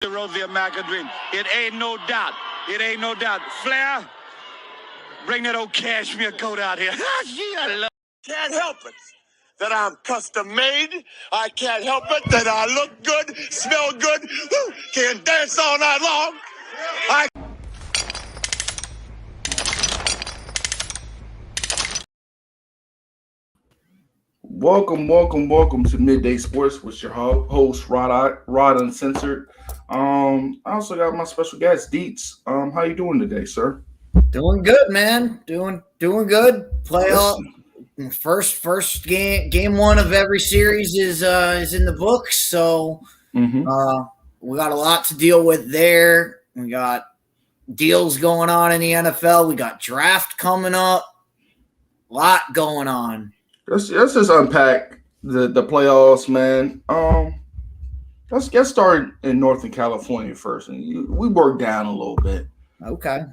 The road the American dream. It ain't no doubt. It ain't no doubt. Flair, bring that old cashmere coat out here. Gee, I love. Can't help it that I'm custom made. I can't help it that I look good, smell good, can dance all night long. Welcome to Midday Sports with your host Rod Uncensored. I also got my special guest Deets. How you doing today, sir? Doing good, man. Doing good. Playoff first game one of every series is in the books, so we got a lot to deal with there. We got deals going on in the NFL. We got draft coming up. A lot going on. Let's just unpack the playoffs, man. Let's get started in Northern California first, and we work down a little bit. Okay.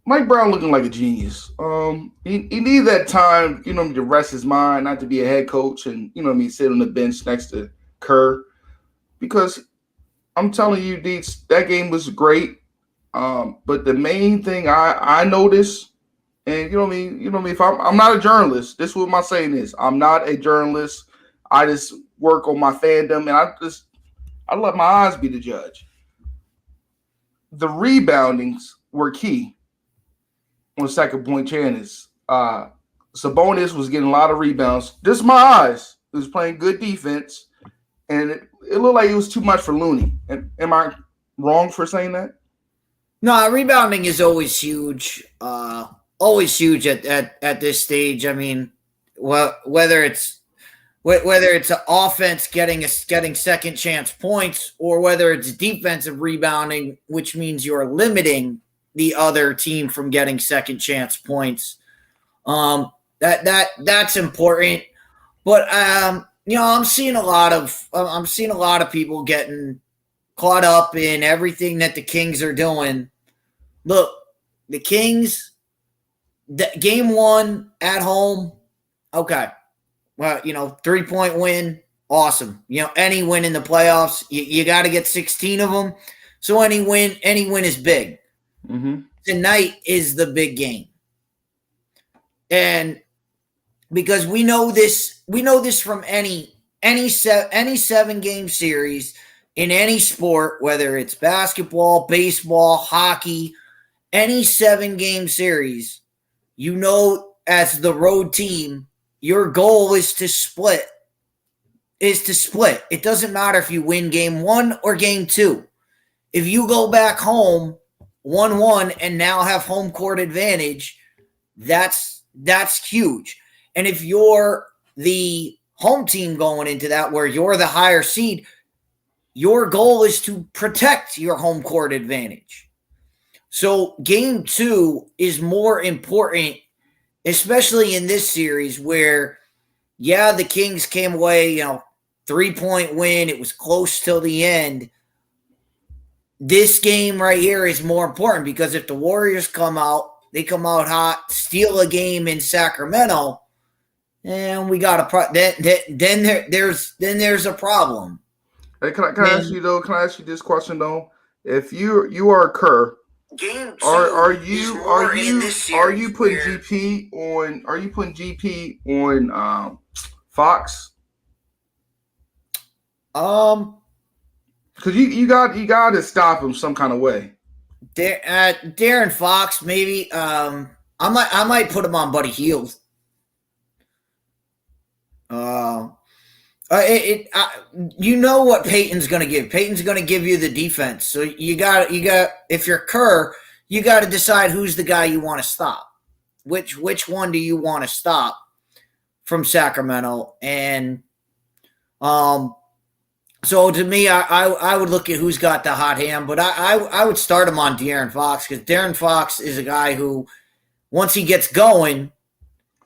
Mike Brown looking like a genius. He needed that time, to rest his mind, not to be a head coach, and sit on the bench next to Kerr, because I'm telling you, Deets, that game was great. But the main thing I noticed. And if I'm not a journalist, this is what my saying is. I'm not a journalist. I just work on my fandom, and I let my eyes be the judge. The reboundings were key on second point chances. Sabonis was getting a lot of rebounds. Just my eyes. He was playing good defense, and it looked like it was too much for Looney. Am I wrong for saying that? No, rebounding is always huge. Always huge at this stage. I mean, whether it's an offense getting second chance points, or whether it's defensive rebounding, which means you're limiting the other team from getting second chance points. That's important. But I'm seeing a lot of people getting caught up in everything that the Kings are doing. Look, the Kings. Game one at home, okay. Well, 3-point win, awesome. Any win in the playoffs, you got to get 16 of them. So any win is big. Mm-hmm. Tonight is the big game, and because we know this from any 7-game series in any sport, whether it's basketball, baseball, hockey, any 7-game series. As the road team, your goal is to split. It doesn't matter if you win game 1 or game 2. If you go back home 1-1 and now have home court advantage, that's huge. And if you're the home team going into that, where you're the higher seed, your goal is to protect your home court advantage. So game 2 is more important, especially in this series where, the Kings came away, 3-point win. It was close till the end. This game right here is more important, because if the Warriors come out hot, steal a game in Sacramento, and we got then there's a problem. Hey, can I ask you though? Can I ask you this question though? If you are Kerr. Are you putting GP on Fox? Because you got to stop him some kind of way. Darren Fox, maybe. I might put him on Buddy Hield. What Peyton's going to give. Peyton's going to give you the defense. So you got. If you're Kerr, you got to decide who's the guy you want to stop. Which one do you want to stop from Sacramento? And so to me, I would look at who's got the hot hand, but I would start him on De'Aaron Fox, because De'Aaron Fox is a guy who, once he gets going,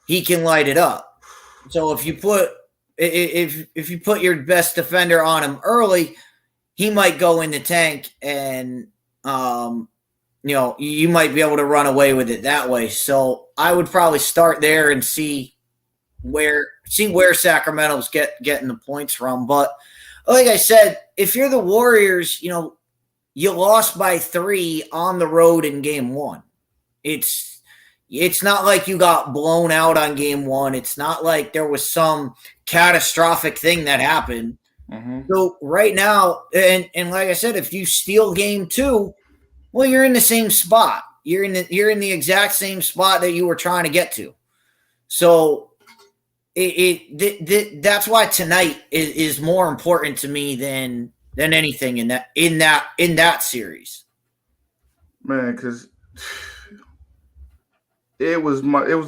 he can light it up. So if you put your best defender on him early, he might go in the tank, and you might be able to run away with it that way. So I would probably start there and see where Sacramento's getting the points from. But like I said, if you're the Warriors, you lost by 3 on the road in game 1. It's not like you got blown out on game 1. It's not like there was some catastrophic thing that happened. Mm-hmm. So right now, and like I said, if you steal game 2, well, you're in the same spot. You're in the exact same spot that you were trying to get to. So that's why tonight is more important to me than anything in that series. Man, because it was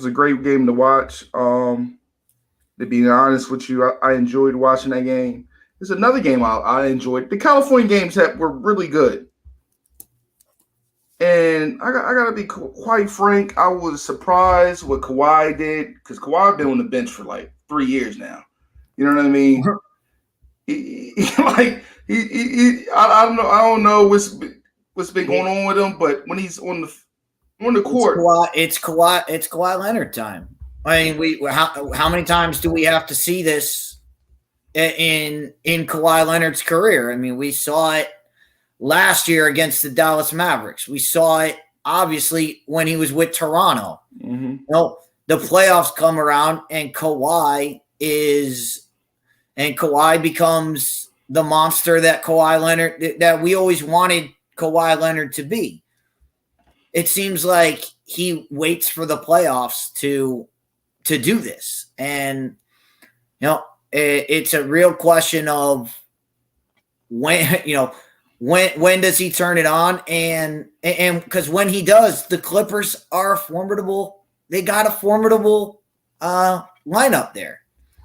a great game to watch. To be honest with you, I enjoyed watching that game. There's another game I enjoyed. The California games that were really good. And I got to be quite frank, I was surprised what Kawhi did, because Kawhi been on the bench for like 3 years now. You know what I mean? I don't know what's been going on with him, but when he's on the court, it's Kawhi Leonard time. I mean, how many times do we have to see this in Kawhi Leonard's career? I mean, we saw it last year against the Dallas Mavericks. We saw it obviously when he was with Toronto. Mm-hmm. The playoffs come around and Kawhi becomes the monster that Kawhi Leonard that we always wanted Kawhi Leonard to be. It seems like he waits for the playoffs to do this. And it's a real question of when does he turn it on, and because when he does, the Clippers are formidable. They got a formidable lineup there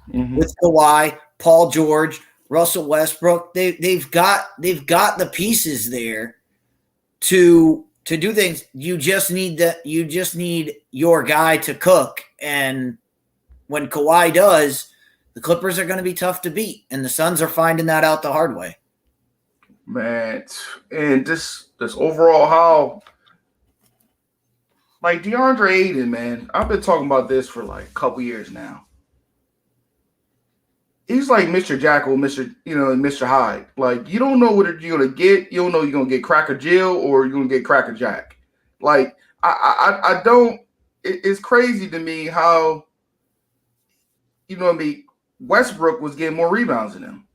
with Kawhi, Paul George, Russell Westbrook. They've got the pieces there to do things. You just need your guy to cook, and when Kawhi does, the Clippers are going to be tough to beat, and the Suns are finding that out the hard way. Man, and this overall how, like, DeAndre Ayton, man, I've been talking about this for like a couple years now. He's like Mr. Jackal, Mr. Hyde. Like, you don't know what you're gonna get. You don't know you're gonna get Cracker Jill or you're gonna get Cracker Jack. Like, I don't. It's crazy to me how, Westbrook was getting more rebounds than him.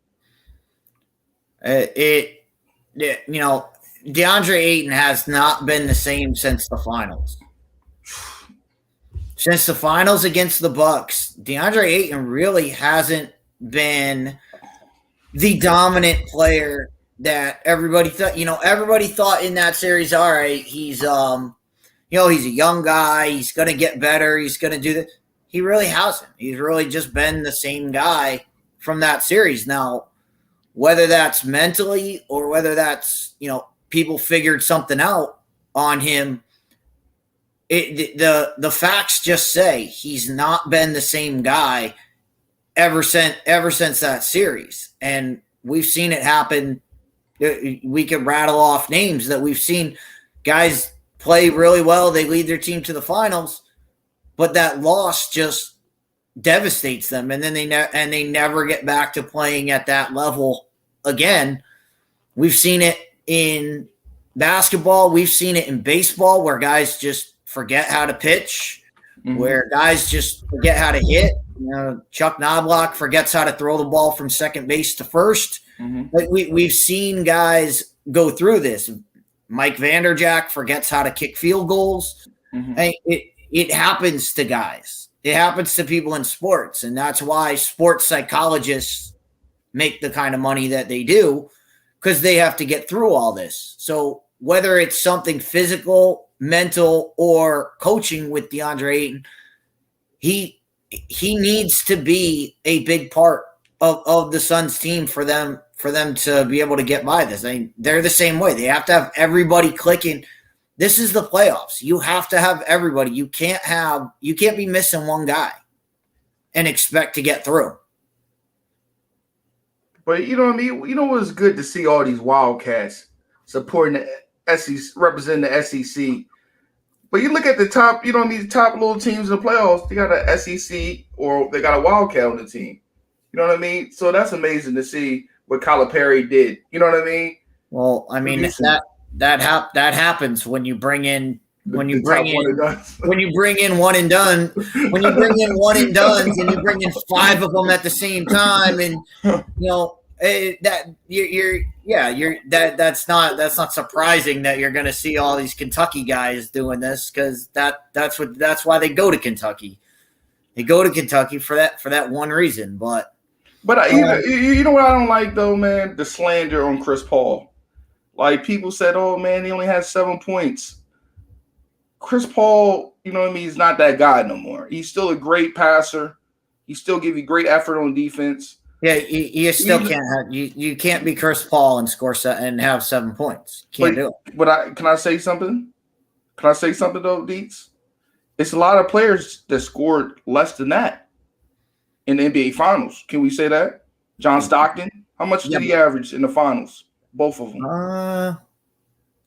DeAndre Ayton has not been the same since the finals. Since the finals against the Bucks, DeAndre Ayton really hasn't been the dominant player that everybody thought. Everybody thought in that series, all right, he's he's a young guy, he's gonna get better, he's gonna do this. He really hasn't. He's really just been the same guy from that series. Now, whether that's mentally or whether that's, people figured something out on him, the facts just say he's not been the same guy ever since that series. And we've seen it happen. We could rattle off names that we've seen guys play really well. They lead their team to the finals, but that loss just devastates them. And then they never get back to playing at that level again. We've seen it in basketball. We've seen it in baseball where guys just forget how to pitch, where guys just forget how to hit. Chuck Knobloch forgets how to throw the ball from second base to first. Like we've seen guys go through this. Mike Vanderjagt forgets how to kick field goals. It happens to guys. It happens to people in sports, and that's why sports psychologists make the kind of money that they do, because they have to get through all this. So whether it's something physical, mental, or coaching with DeAndre Ayton, he needs to be a big part of the Suns team for them to be able to get by this. I mean, they're the same way. They have to have everybody clicking. This is the playoffs. You have to have everybody. You can't be missing one guy and expect to get through. But you know what I mean? You know what's good to see all these Wildcats supporting the SEC, representing the SEC. But you look at the top, the top little teams in the playoffs, they got a SEC or they got a Wildcat on the team. You know what I mean? So that's amazing to see what Calipari did. You know what I mean? Well, I mean that happens when you bring in one and done and you bring in 5 of them at the same time, and that's not surprising that you're going to see all these Kentucky guys doing this, because that's why they go to Kentucky. They go to Kentucky for that one reason. But you know what I don't like though, man? The slander on Chris Paul. Like, people said, oh man, he only has 7 points. Chris Paul, you know what I mean? He's not that guy no more. He's still a great passer. He still give you great effort on defense. Yeah, you still you can't be Chris Paul and score and have 7 points. Can't do it. But can I say something? Can I say something though, Deets? It's a lot of players that scored less than that in the NBA Finals. Can we say that? John Stockton, how much did he average in the finals? Both of them.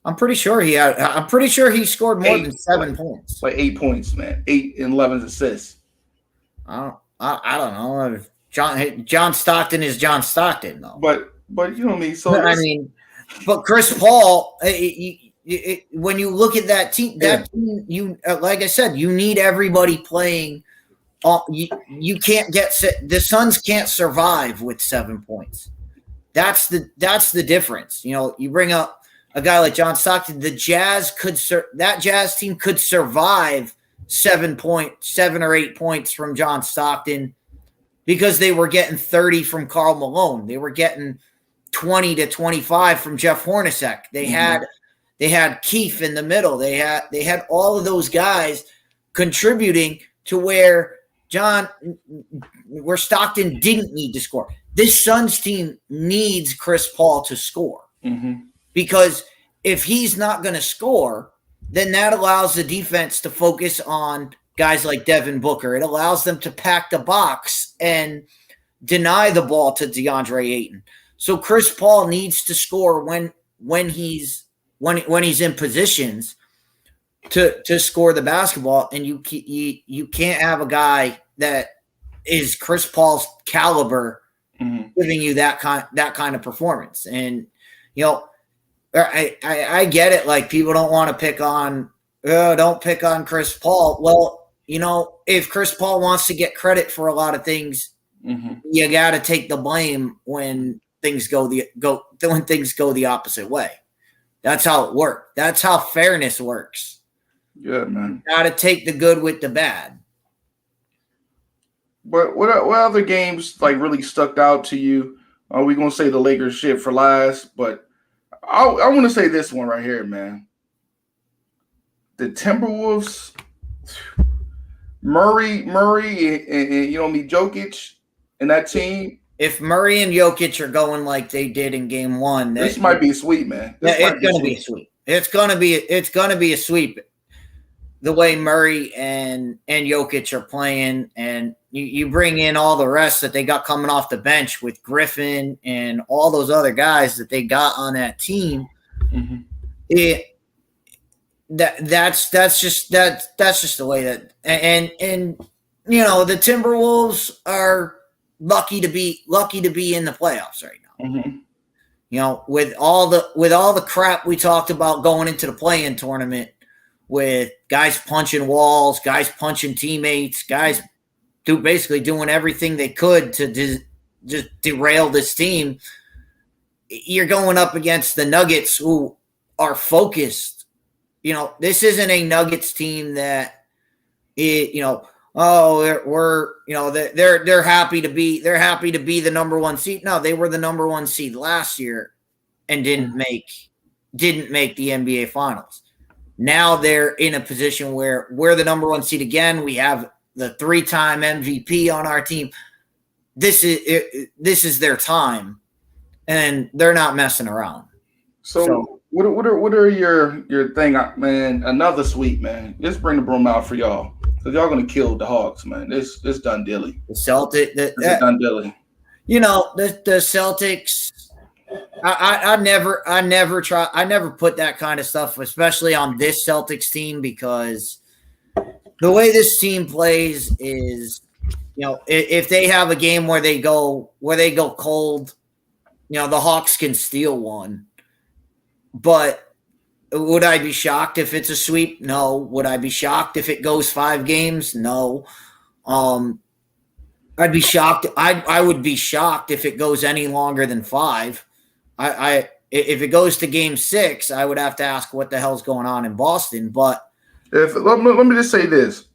I'm pretty sure he scored more than 7 points. Like 8 points, man. 8 and 11 assists. I don't know. John Stockton is John Stockton, though. But you know what I mean. So but Chris Paul, when you look at that team, team, you like I said, you need everybody playing. You can't the Suns can't survive with 7 points. That's the difference. You bring up a guy like John Stockton. The Jazz that Jazz team could survive 7 or 8 points from John Stockton, because they were getting 30 from Karl Malone. They were getting 20 to 25 from Jeff Hornacek. They had Keith in the middle. They had all of those guys contributing to where Stockton didn't need to score. This Suns team needs Chris Paul to score, because if he's not going to score, then that allows the defense to focus on guys like Devin Booker. It allows them to pack the box and deny the ball to DeAndre Ayton. So Chris Paul needs to score when he's in positions to score the basketball, and you can't have a guy that is Chris Paul's caliber giving you that kind of performance. And I get it. Like, people don't want to pick on Chris Paul. Well, if Chris Paul wants to get credit for a lot of things, you got to take the blame when things go the opposite way. That's how it works. That's how fairness works. Yeah, man. You got to take the good with the bad. But what other games like really stuck out to you? Are we gonna say the Lakers shit for last? But I want to say this one right here, man. The Timberwolves, Murray, and Jokic, and that team. If Murray and Jokic are going like they did in Game 1, this might be a sweep, man. It's gonna be a sweep. It's gonna be a sweep. The way Murray and Jokic are playing, and you bring in all the rest that they got coming off the bench with Griffin and all those other guys that they got on that team. That's just the way that, and the Timberwolves are lucky to be in the playoffs right now. With all the crap we talked about going into the play-in tournament, with guys punching walls, guys punching teammates, guys basically doing everything they could to just derail this team. You're going up against the Nuggets, who are focused. This isn't a Nuggets team that they're happy to be the number 1 seed. No, they were the number 1 seed last year and didn't make the NBA Finals. Now they're in a position where we're the number 1 seed again. We have the 3-time MVP on our team. This is their time, and they're not messing around. So what are your thing, man? Another sweep, man. Just bring the broom out for y'all, because y'all gonna kill the Hawks, man. This done dilly. The Celtics, done dilly. The Celtics. I never put that kind of stuff, especially on this Celtics team, because the way this team plays is, if they have a game where they go cold, the Hawks can steal one. But would I be shocked if it's a sweep? No. Would I be shocked if it goes 5 games? No. I'd be shocked. I would be shocked if it goes any longer than 5. If it goes to game 6, I would have to ask what the hell's going on in Boston. But let me just say this: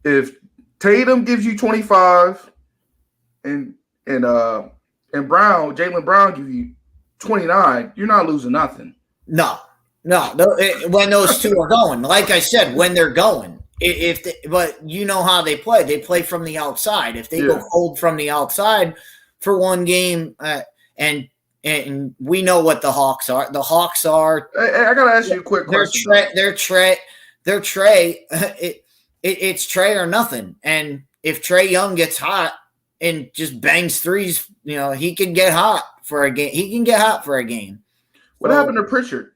if Tatum gives you 25, and Jaylen Brown gives you 29, you're not losing nothing. No. When those two are going, like I said, when they're going. But you know how they play. They play from the outside. If they go cold from the outside for one game, and we know what the Hawks are. The Hawks are. I gotta ask you a quick question. They're Trey. It's Trey or nothing. And if Trae Young gets hot and just bangs threes, he can get hot for a game. He can get hot for a game. What happened to Pritchard?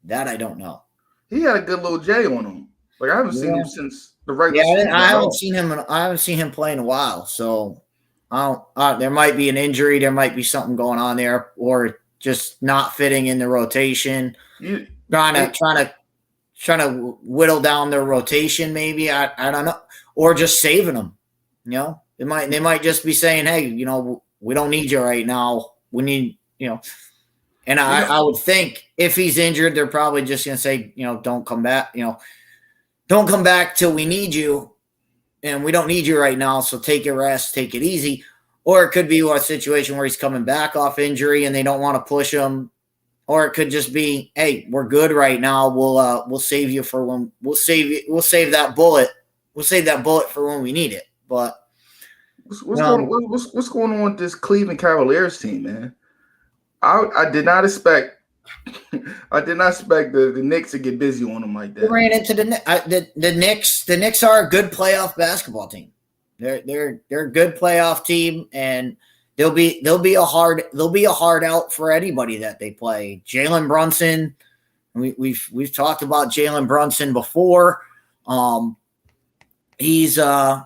That I don't know. He had a good little J on him. Like I haven't seen him since the regular season. I haven't seen him play in a while. So there might be an injury. There might be something going on there, or just not fitting in the rotation. Trying to whittle down their rotation. Maybe I don't know, or just saving them. They might just be saying, hey, we don't need you right now. We need And I would think if he's injured, they're probably just going to say, don't come back. Don't come back till we need you, and we don't need you right now. So take your rest, take it easy. Or it could be a situation where he's coming back off injury and they don't want to push him. Or it could just be, hey, we're good right now. We'll save you for when we'll save that bullet. We'll save that bullet for when we need it. But what's going on with this Cleveland Cavaliers team, man? I did not expect the Knicks to get busy on them like that. They ran into the Knicks. The Knicks are a good playoff basketball team. They're a good playoff team, and they'll be a hard out for anybody that they play. Jalen Brunson, we've talked about Jalen Brunson before. He's been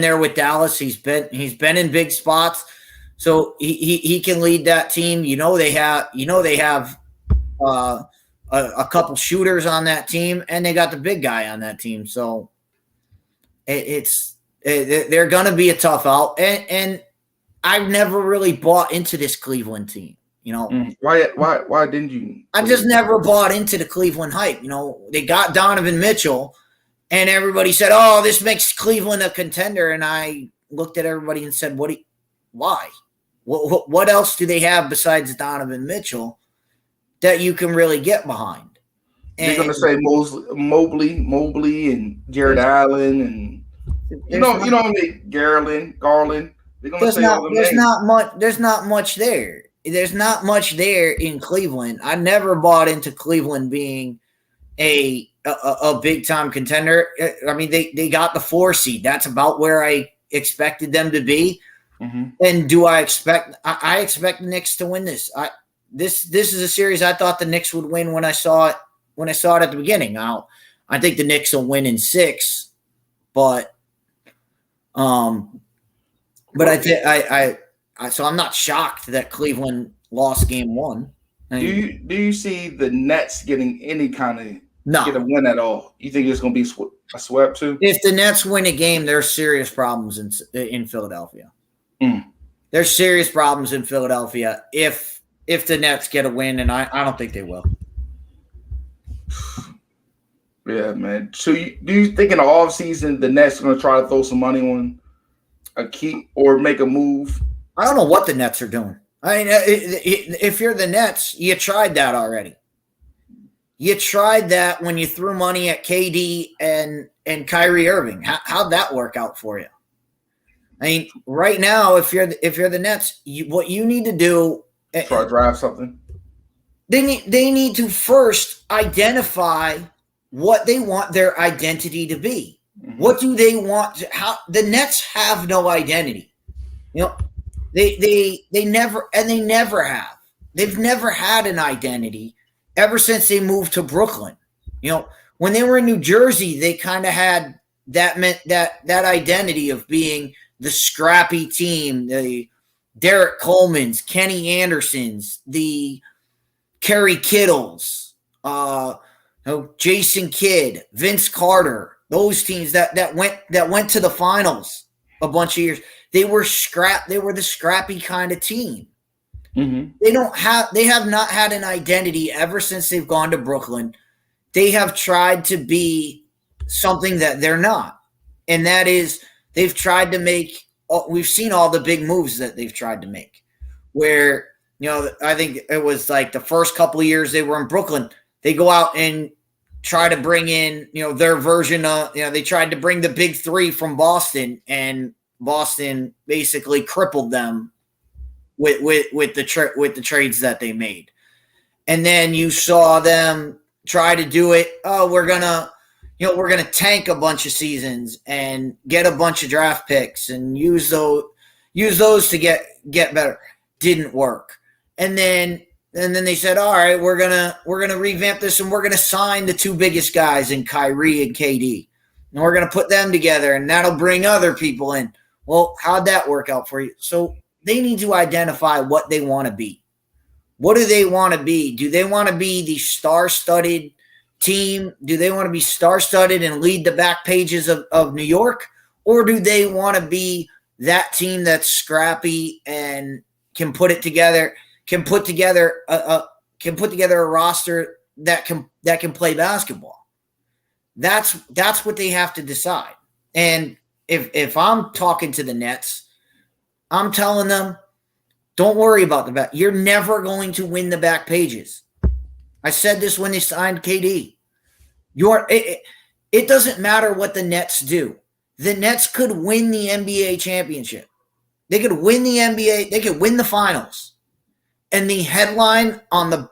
there with Dallas. He's been in big spots. So he can lead that team. They have a couple shooters on that team, and they got the big guy on that team. So they're going to be a tough out. And I've never really bought into this Cleveland team. Why didn't you? I just never bought into the Cleveland hype. They got Donovan Mitchell, and everybody said, "Oh, this makes Cleveland a contender." And I looked at everybody and said, why? What else do they have besides Donovan Mitchell that you can really get behind? They're going to say Mobley and Jared Allen and Garland. They're going to say all them names. There's not much there. There's not much there in Cleveland. I never bought into Cleveland being a big time contender. I mean, they got the 4 seed. That's about where I expected them to be. Mm-hmm. And do I expect? I expect the Knicks to win this. This is a series I thought the Knicks would win when I saw it at the beginning. Now I think the Knicks will win in 6, but I so I'm not shocked that Cleveland lost game 1. Do you see the Nets getting any kind of get a win at all? You think it's going to be a swept too? If the Nets win a game, there's serious problems in Philadelphia. There's serious problems in Philadelphia if the Nets get a win, and I don't think they will. Yeah, man. So do you think in the offseason the Nets are going to try to throw some money on a key or make a move? I don't know what the Nets are doing. I mean, if you're the Nets, you tried that already. You tried that when you threw money at KD and Kyrie Irving. How'd that work out for you? I mean, right now, if you're the Nets, what you need to do try to draft something. They need to first identify what they want their identity to be. Mm-hmm. What do they want? How the Nets have no identity. They never have. They've never had an identity ever since they moved to Brooklyn. When they were in New Jersey, they kind of had that identity of being scrappy team, the Derek Coleman's, Kenny Anderson's, the Kerry Kittles, Jason Kidd, Vince Carter, those teams that went to the finals a bunch of years. They were the scrappy kind of team. Mm-hmm. They have not had an identity ever since they've gone to Brooklyn. They have tried to be something that they're not. And that is, they've tried to make, we've seen all the big moves that they've tried to make, where, I think it was like the first couple of years they were in Brooklyn, they go out and try to bring in, their version of, they tried to bring the big three from Boston, and Boston basically crippled them with the trades that they made. And then you saw them try to do it. Oh, we're gonna tank a bunch of seasons and get a bunch of draft picks and use those to get better. Didn't work. And then they said, all right, we're gonna revamp this, and we're gonna sign the two biggest guys in Kyrie and KD, and we're gonna put them together, and that'll bring other people in. Well, how'd that work out for you? So they need to identify what they want to be. What do they want to be? Do they want to be the star-studded team? Do they want to be star-studded and lead the back pages of New York? Or do they want to be that team that's scrappy and can put together a roster that can play basketball? That's what they have to decide. And if I'm talking to the Nets, I'm telling them, don't worry about the back. You're never going to win the back pages. I said this when they signed KD. It doesn't matter what the Nets do. The Nets could win the NBA championship. They could win the NBA. They could win the finals. And the headline on the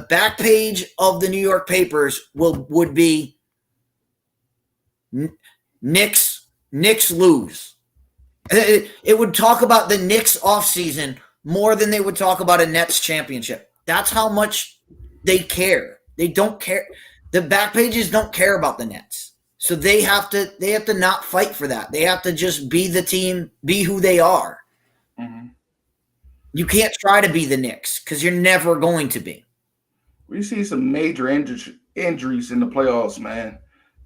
back page of the New York papers would be Knicks lose. It would talk about the Knicks offseason more than they would talk about a Nets championship. That's how much they care. They don't care. The back pages don't care about the Nets. So they have to not fight for that. They have to just be the team, be who they are. Mm-hmm. You can't try to be the Knicks because you're never going to be. We see some major injuries in the playoffs, man.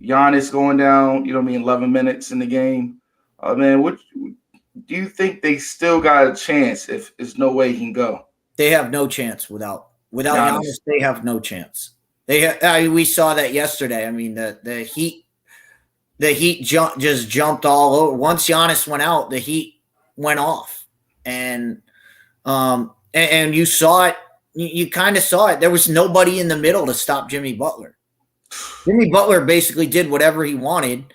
Giannis going down, 11 minutes in the game. Man, what do you think they still got a chance if there's no way he can go? They have no chance without Giannis. They have no chance. We saw that yesterday. I mean, the Heat just jumped all over. Once Giannis went out, the Heat went off, and you saw it. You kind of saw it. There was nobody in the middle to stop Jimmy Butler. Jimmy Butler basically did whatever he wanted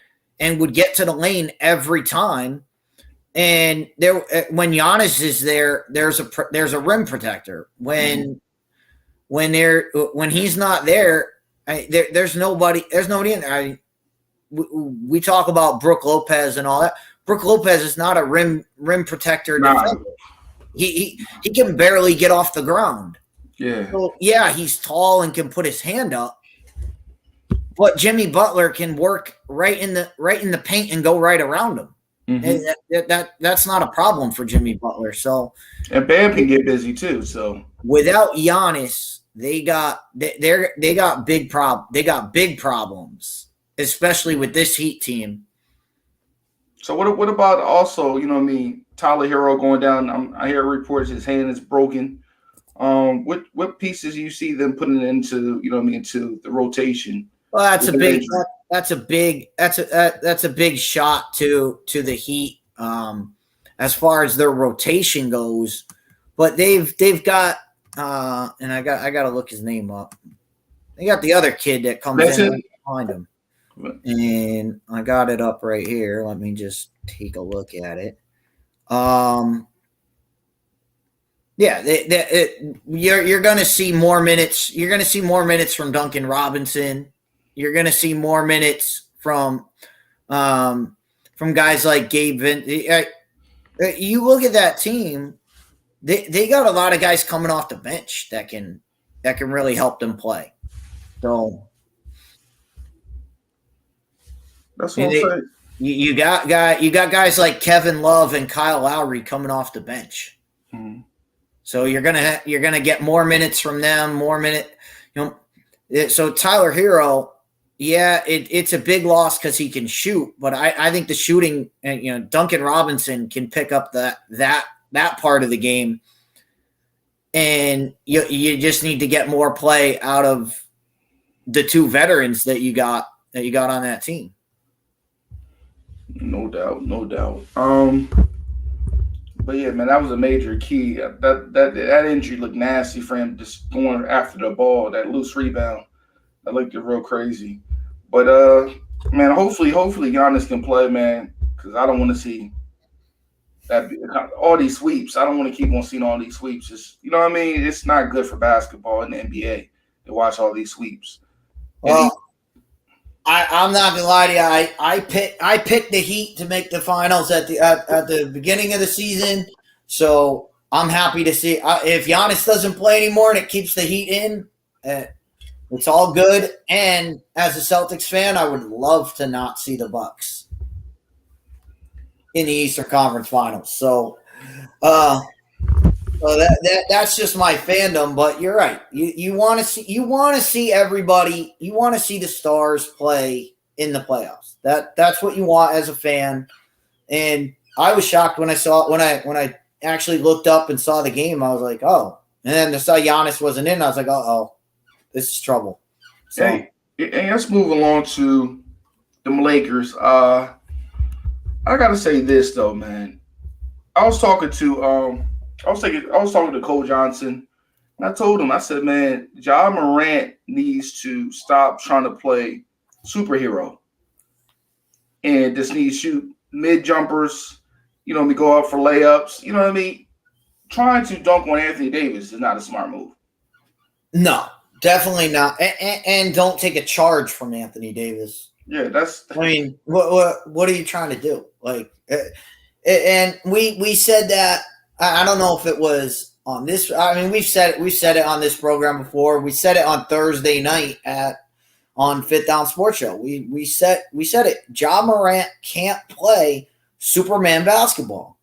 and would get to the lane every time. And when Giannis is there, there's a rim protector. When he's not there, there's nobody. There's nobody in there. We talk about Brook Lopez and all that. Brook Lopez is not a rim protector. Nah. He can barely get off the ground. Yeah. So, yeah, he's tall and can put his hand up. But Jimmy Butler can work right in the paint and go right around him. Mm-hmm. And that's not a problem for Jimmy Butler. So, and Bam can get busy too. So without Giannis, they got big problems, especially with this Heat team. So what about also, Tyler Hero going down? I hear reports his hand is broken. What pieces do you see them putting into into the rotation? Well, that's a big shot to the Heat as far as their rotation goes. But they've got and I got to look his name up. They got the other kid that comes in behind him. And I got it up right here. Let me just take a look at it. You're going to see more minutes. You're going to see more minutes from Duncan Robinson. You're going to see more minutes from guys like Gabe Vincent. You look at that team; they got a lot of guys coming off the bench that can really help them play. So that's what I'm saying. You got guys like Kevin Love and Kyle Lowry coming off the bench. Mm-hmm. So you're gonna get more minutes from them, So Tyler Hero, yeah, it's a big loss because he can shoot, but I think the shooting, and Duncan Robinson can pick up that part of the game, and you just need to get more play out of the two veterans that you got on that team. No doubt. But yeah, man, that was a major key. That injury looked nasty for him, just going after the ball, that loose rebound. That looked real crazy. But man, hopefully Giannis can play, man, because I don't want to see that all these sweeps. I don't want to keep on seeing all these sweeps. You know what I mean? It's not good for basketball in the NBA to watch all these sweeps. Well, I'm not gonna lie to you. I picked the Heat to make the finals at the beginning of the season, so I'm happy to see if Giannis doesn't play anymore and it keeps the Heat in. It's all good. And as a Celtics fan, I would love to not see the Bucks in the Eastern Conference Finals. So, that's just my fandom. But you're right. You want to see everybody. You want to see the stars play in the playoffs. That's what you want as a fan. And I was shocked when I actually looked up and saw the game. I was like, oh. And then I saw Giannis wasn't in. I was like, oh. This is trouble. So. Hey, let's move along to the Lakers. I gotta say this though, man. I was talking to Cole Johnson, and I told him, I said, man, Ja Morant needs to stop trying to play superhero and just needs to shoot mid jumpers. We go out for layups. You know what I mean? Trying to dunk on Anthony Davis is not a smart move. No. Definitely not, and don't take a charge from Anthony Davis. Yeah, I mean, what are you trying to do? Like, and we said that. I don't know if it was on this. I mean, we've said it on this program before. We said it on Thursday night on Fifth Down Sports Show. We said it. Ja Morant can't play Superman basketball.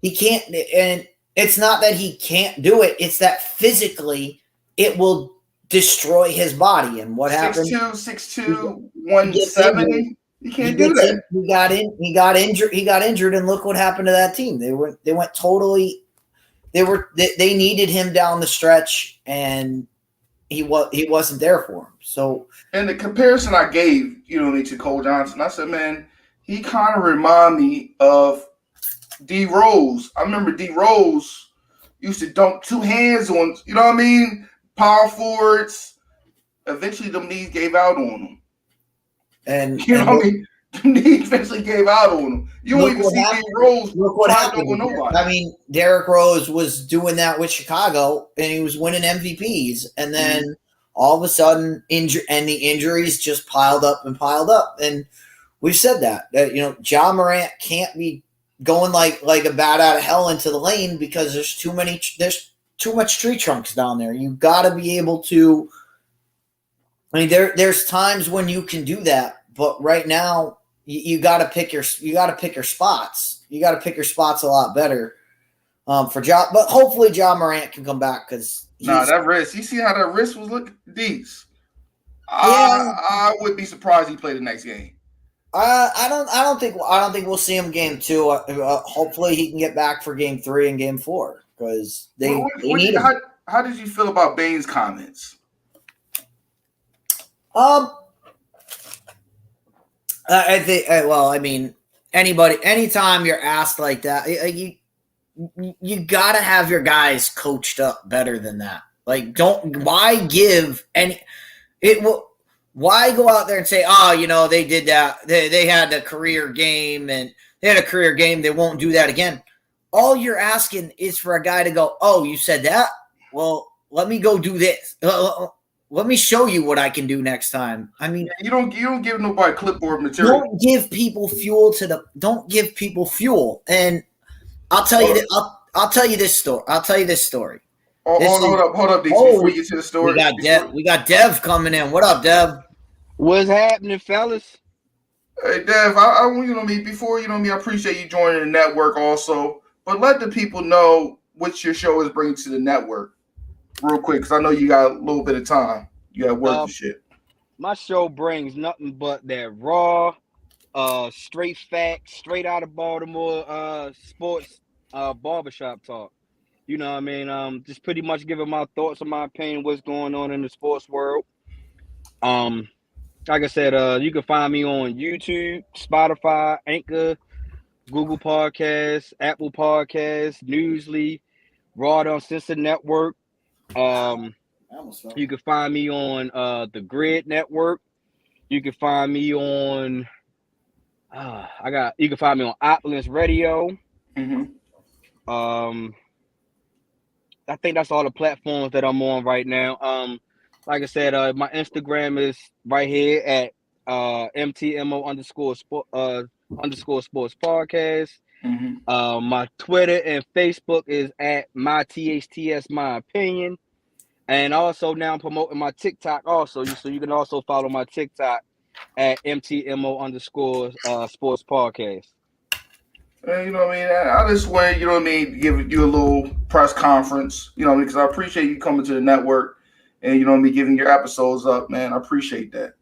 He can't, and it's not that he can't do it. It's that physically it will destroy his body. And what happened? 6'2", 170. You can't do that. He got injured, and look what happened to that team. They went totally. They needed him down the stretch, and he wasn't there for him. So, and the comparison I gave, to Cole Johnson, I said, man, he kind of remind me of D Rose. I remember D Rose used to dunk two hands on, you know what I mean? Power forwards. Eventually, them knees gave out on him. And what I mean? The knees eventually gave out on him. You won't even see D Rose. Look what happened with nobody. I mean, Derrick Rose was doing that with Chicago, and he was winning MVPs. And then all of a sudden, the injuries just piled up. And we've said that Ja Morant can't be going like a bat out of hell into the lane because there's too much tree trunks down there. You got to be able to. I mean, there's times when you can do that, but right now you got to pick your spots. You got to pick your spots a lot better for Ja. But hopefully, Ja Morant can come back because that wrist. You see how that wrist was looking? These. Yeah. I would be surprised he played the next game. I don't think we'll see him game 2. Hopefully, he can get back for game 3 and game 4 because they need him. How did you feel about Bane's comments? I think. Well, I mean, anytime you're asked like that, you gotta have your guys coached up better than that. Like, why go out there and say, oh, they did that. They had a career game and they had a career game. They won't do that again. All you're asking is for a guy to go, oh, you said that? Well, let me go do this. Let me show you what I can do next time. I mean, you don't give nobody clipboard material. Don't give people fuel. And I'll tell you. I'll tell you this story. Hold up, DC, before you get to the story. We got Dev coming in. What up, Dev? What's happening, fellas? Hey, Dev, before I appreciate you joining the network also, but let the people know what your show is bringing to the network real quick, because I know you got a little bit of time. You got work Uh, and shit. my show brings nothing but that raw, straight facts, straight out of Baltimore, sports, barbershop talk. You know what I mean? Just pretty much giving my thoughts and my opinion, what's going on in the sports world. Um, like I said, you can find me on YouTube, Spotify, Anchor, Google Podcasts, Apple Podcasts, Newsly, Raw on Sensor Network. Um, you can find me on the Grid Network. You can find me on you can find me on Opulence Radio. Mm-hmm. Um, I think that's all the platforms that I'm on right now. Like I said, my Instagram is right here at MTMO underscore sports podcast. Mm-hmm. My Twitter and Facebook is at my THTS my opinion. And also now I'm promoting my TikTok also. So you can also follow my TikTok at MTMO underscore sports podcast. And I just want give you a little press conference. Because I appreciate you coming to the network, and giving your episodes up, man. I appreciate that.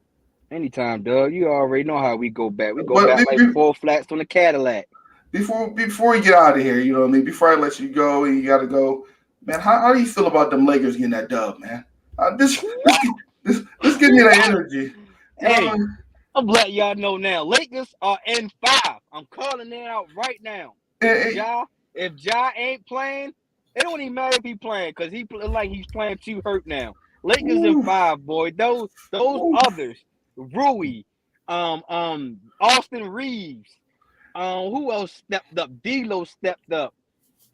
Anytime, Doug. You already know how we go back. We go But back like four flats on the Cadillac. before we get out of here, before I let you go, and you got to go, man. How do you feel about them Lakers getting that dub, man? This give me that energy. Hey, I'm letting y'all know now. Lakers are in 5. I'm calling it out right now. If Ja ain't playing, it don't even matter if he playing because he like he's playing too hurt now. Lakers in 5, boy. Those others, Rui, Austin Reaves, who else stepped up? D'Lo stepped up.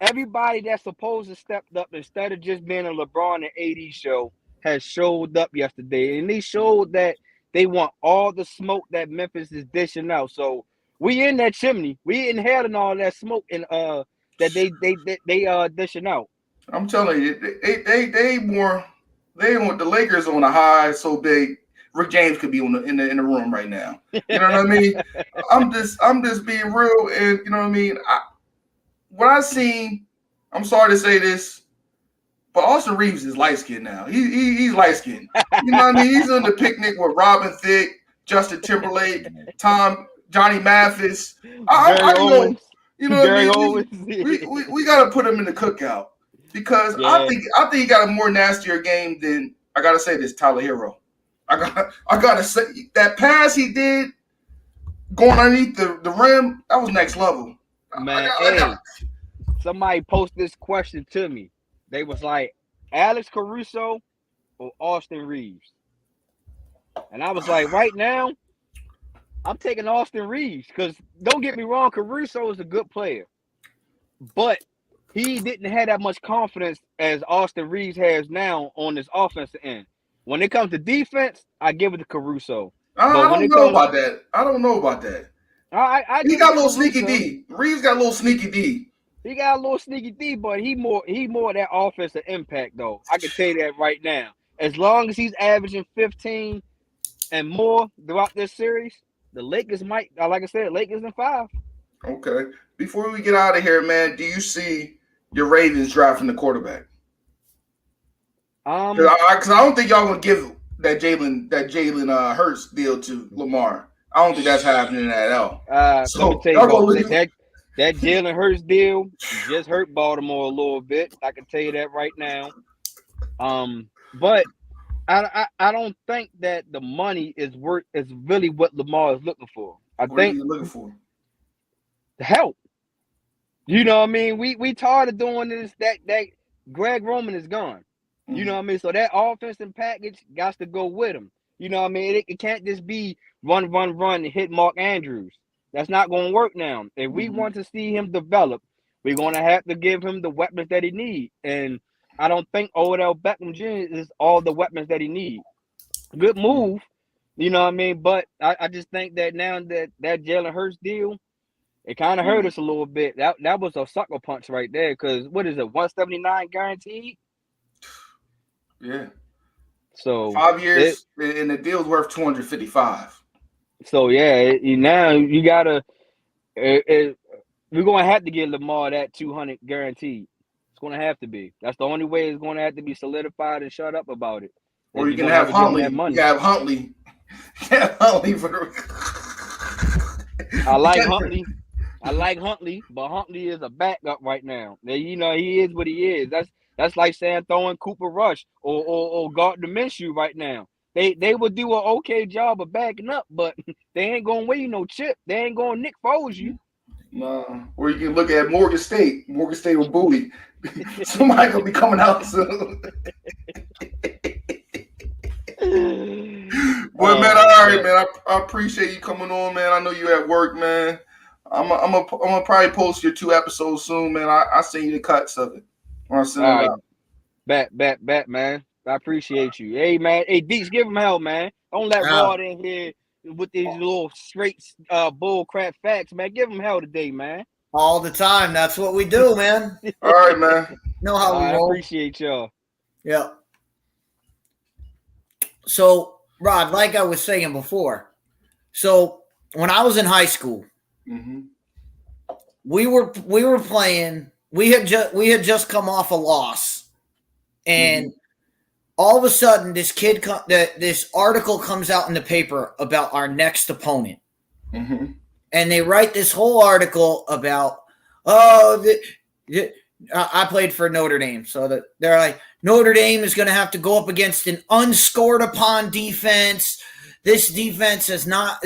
Everybody that's supposed to step up instead of just being a LeBron and AD show has showed up yesterday, and they showed that they want all the smoke that Memphis is dishing out. So we in that chimney, we inhaling all that smoke and that they dishing out. I'm telling you, they want the Lakers on a high so big. Rick James could be in the room right now. You know what I mean? I'm just being real, and you know what I mean. What I seen, I'm sorry to say this, but Austin Reeves is light skinned now. He's light skinned. You know what I mean? He's on the picnic with Robin Thicke, Justin Timberlake, Johnny Mathis. I know. You know what I mean? We got to put him in the cookout because I think he got a more nastier game than, I gotta say this, Tyler Hero. I gotta say that pass he did going underneath the rim, that was next level. Man, somebody posted this question to me. They was like, Alex Caruso or Austin Reeves? And I was like, right now, I'm taking Austin Reeves because don't get me wrong, Caruso is a good player, but he didn't have that much confidence as Austin Reeves has now on this offensive end. When it comes to defense, I give it to Caruso. I don't know about that. I don't know about that. He got a little sneaky D. Reeves got a little sneaky D. He got a little sneaky D, but he more that offensive impact though. I can tell you that right now. As long as he's averaging 15 and more throughout this series, the Lakers might, like I said, Lakers in 5. Okay. Before we get out of here, man, do you see your Ravens drafting the quarterback? Because I don't think y'all gonna give that Jalen Hurts deal to Lamar. I don't think that's happening at all. So let me tell you, that Jalen Hurts deal just hurt Baltimore a little bit. I can tell you that right now. But I don't think that the money is really what Lamar is looking for. I think are you looking for? The help. You know what I mean? We tired of doing this. That Greg Roman is gone. You know what I mean? So that offensive package got to go with him. You know what I mean? It can't just be run, and hit Mark Andrews. That's not going to work now. If we want to see him develop, we're going to have to give him the weapons that he needs. And I don't think Odell Beckham Jr. is all the weapons that he needs. Good move, you know what I mean? But I just think that now that Jalen Hurts deal, it kind of hurt us a little bit. That was a sucker punch right there because what is it, 179 guaranteed? Yeah. So 5 years and the deal's worth 255. So yeah, now you gotta. We're gonna have to get Lamar that 200 guaranteed. It's gonna have to be. That's the only way it's gonna have to be solidified and shut up about it. Or If you you're can gonna have have to give him that Huntley. You money. can have Huntley. Yeah, Huntley for I like Huntley. But Huntley is a backup right now. Now, he is what he is. That's like saying throwing Cooper Rush or Gardner Minshew right now. They would do an okay job of backing up, but they ain't gonna win you no chip. They ain't gonna Nick Foles you. Nah. Or you can look at Morgan State. Morgan State with Bowie. Somebody gonna be coming out soon. Well, man, all right, man. I appreciate you coming on, man. I know you at work, man. I'm gonna probably post your 2 episodes soon, man. I send you the cuts of it. Or I send All it right, out. bet, man. I appreciate you. Hey, man. Hey, Deeks, give him hell, man. Don't let Rod in here with these little straight bull crap facts, man. Give him hell today, man. All the time. That's what we do, man. All right, man. Know how we I roll. appreciate y'all. Yeah. So, Rod, like I was saying before, so when I was in high school, we were playing. We had just come off a loss, and all of a sudden, this article comes out in the paper about our next opponent, and they write this whole article about I played for Notre Dame, so they're like, Notre Dame is going to have to go up against an unscored upon defense. This defense is not.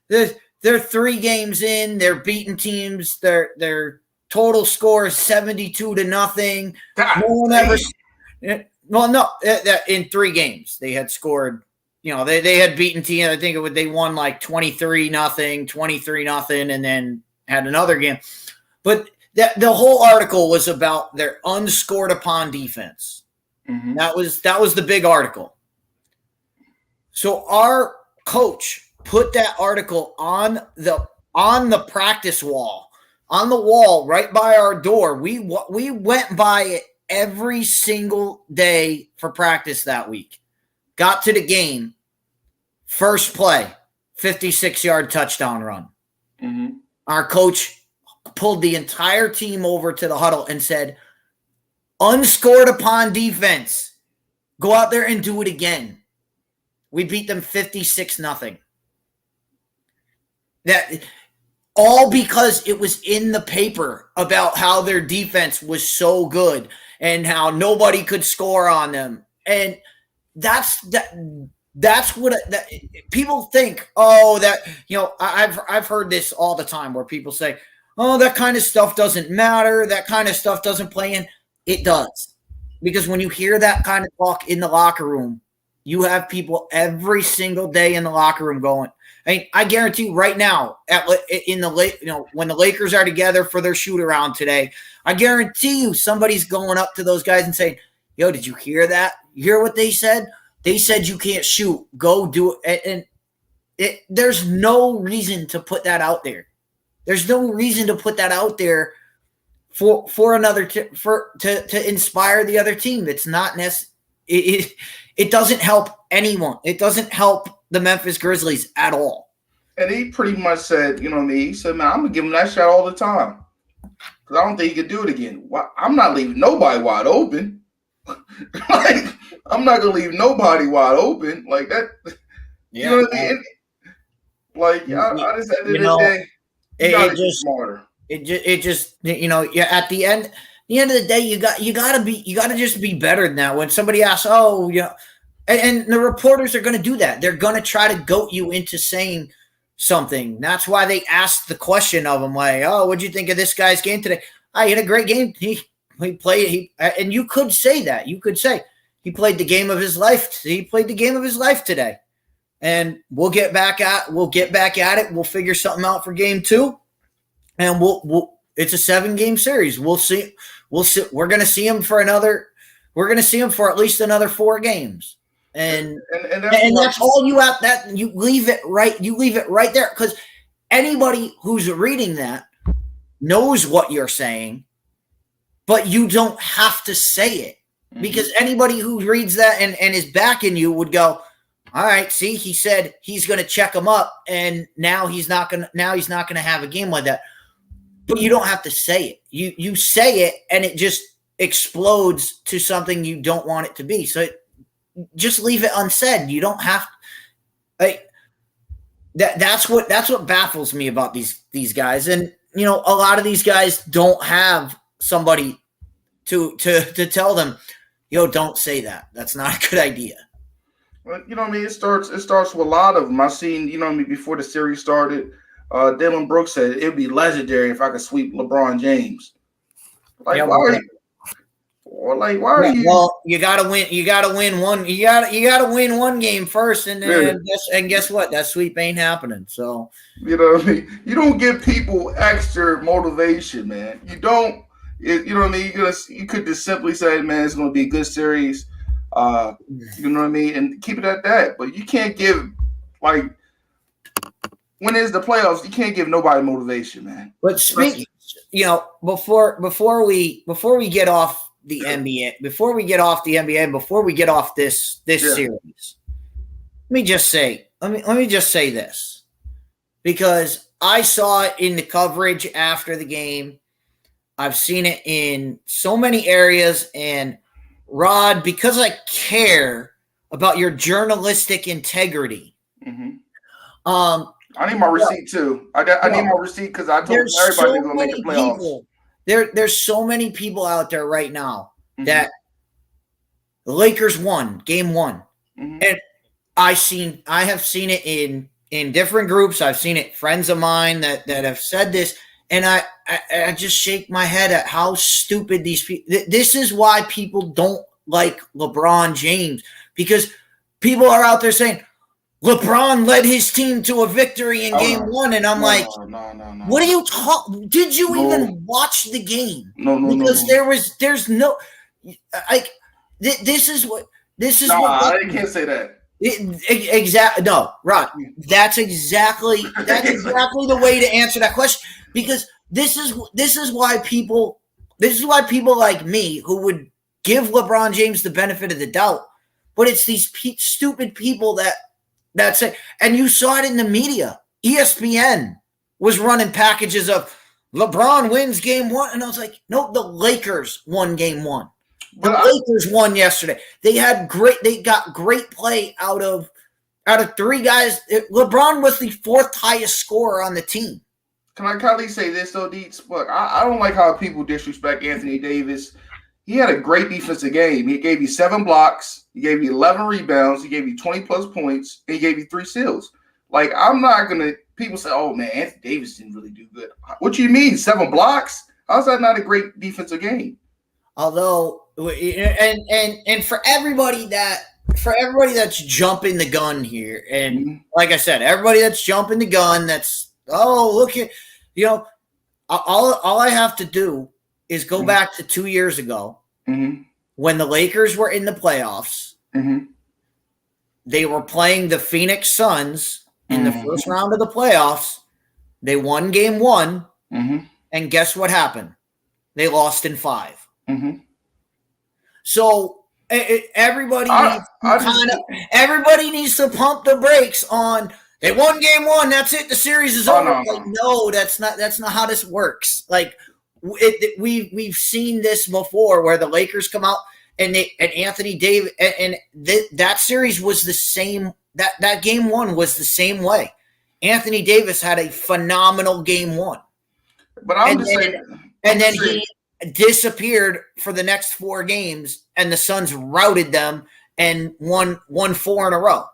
They're 3 games in. They're beating teams. Their total score is 72-0. No one ever. Well, no, in 3 games they had scored. They had beaten teams. I think they won like 23-0, 23-0, and then had another game. But the whole article was about their unscored upon defense. That was the big article. So our coach put that article on the practice wall, on the wall right by our door. We went by it every single day for practice that week. Got to the game, first play, 56-yard touchdown run. Our coach pulled the entire team over to the huddle and said, unscored upon defense, go out there and do it again. We beat them 56-0. That all because it was in the paper about how their defense was so good and how nobody could score on them. And that's what people think. Oh, I've heard this all the time where people say, oh, that kind of stuff doesn't matter. That kind of stuff doesn't play in. It does. Because when you hear that kind of talk in the locker room, you have people every single day in the locker room going, I guarantee you right now, when the Lakers are together for their shoot around today, I guarantee you somebody's going up to those guys and saying, yo, did you hear that? You hear what they said? They said you can't shoot. Go do it. And there's no reason to put that out there. There's no reason to put that out there for another to inspire the other team. It's not necessary. It doesn't help anyone. It doesn't help the Memphis Grizzlies at all. And he pretty much said, he said, man, I'm gonna give him that shot all the time because I don't think he could do it again. I'm not leaving nobody wide open. Like, I'm not gonna leave nobody wide open like that. Yeah. You know what I mean? Like, I just at the end of the day, you gotta get smarter. It just at the end of the day, you gotta just be better than that. When somebody asks, and the reporters are going to do that. They're going to try to goat you into saying something. That's why they asked the question of him, like, oh, what'd you think of this guy's game today? He had a great game. He played, and you could say that. You could say he played the game of his life. He played the game of his life today. And we'll get back at it. We'll figure something out for game 2. And it's a 7-game series. We'll see. We're going to see him for at least another 4 games. And that's all you have. That you leave it right. You leave it right there, because anybody who's reading that knows what you're saying, but you don't have to say it, because anybody who reads that and is backing you would go, all right, see, he said he's going to check him up, and now he's not going to have a game like that. But you don't have to say it. You say it, and it just explodes to something you don't want it to be. So just leave it unsaid. You don't have that's what baffles me about these guys. And a lot of these guys don't have somebody to tell them, don't say that. That's not a good idea. Well, it starts with a lot of them. I seen, before the series started, Dylan Brooks said it'd be legendary if I could sweep LeBron James. Why are you? Well, you gotta win. You gotta win one. You gotta win one game first, and then guess what? That sweep ain't happening. So you don't give people extra motivation, man. You don't. You could just simply say, man, it's going to be a good series. And keep it at that. But you can't give when it's the playoffs, you can't give nobody motivation, man. But speaking, before we get off the NBA, before we get off this series, let me just say this, because I saw it in the coverage after the game. I've seen it in so many areas, and Rod, because I care about your journalistic integrity. Mm-hmm. I need my receipt too. I need my receipt because I told everybody they're going to make the playoffs. There's so many people out there right now that the Lakers won Game 1, and I have seen it in different groups. I've seen it friends of mine that have said this. And I just shake my head at how stupid these people. This is why people don't like LeBron James, because people are out there saying LeBron led his team to a victory in Game 1, and I'm like, what are you talking? Did you even watch the game? No. Because there's no this is what. I can't say that. Exactly. No, Rod. That's exactly the way to answer that question, because this is why people like me, who would give LeBron James the benefit of the doubt, but it's these stupid people that say, and you saw it in the media. ESPN was running packages of LeBron wins Game 1, and I was like, no, the Lakers won Game 1. The Lakers won yesterday. They got great play out of 3 guys. LeBron was the 4th highest scorer on the team. Can I kindly say this though, Deets? Look, I don't like how people disrespect Anthony Davis. He had a great defensive game. He gave you 7 blocks. He gave you 11 rebounds. He gave you 20-plus points. And he gave you 3 steals. I'm not going to – people say, oh, man, Anthony Davis didn't really do good. What do you mean, 7 blocks? How's that not a great defensive game? Although – and for everybody that's jumping the gun here, and like I said, everybody that's jumping the gun, that's look at all I have to do is go back to 2 years ago when the Lakers were in the playoffs. They were playing the Phoenix Suns in the first round of the playoffs. They won Game 1, and guess what happened? They lost in 5. So everybody needs to pump the brakes on. They won Game 1. That's it. The series is over. No, that's not how this works. We've seen this before, where the Lakers come out and Anthony Davis and that series was the same. That Game 1 was the same way. Anthony Davis had a phenomenal Game 1, but then he disappeared for the next 4 games, and the Suns routed them and won 4 in a row.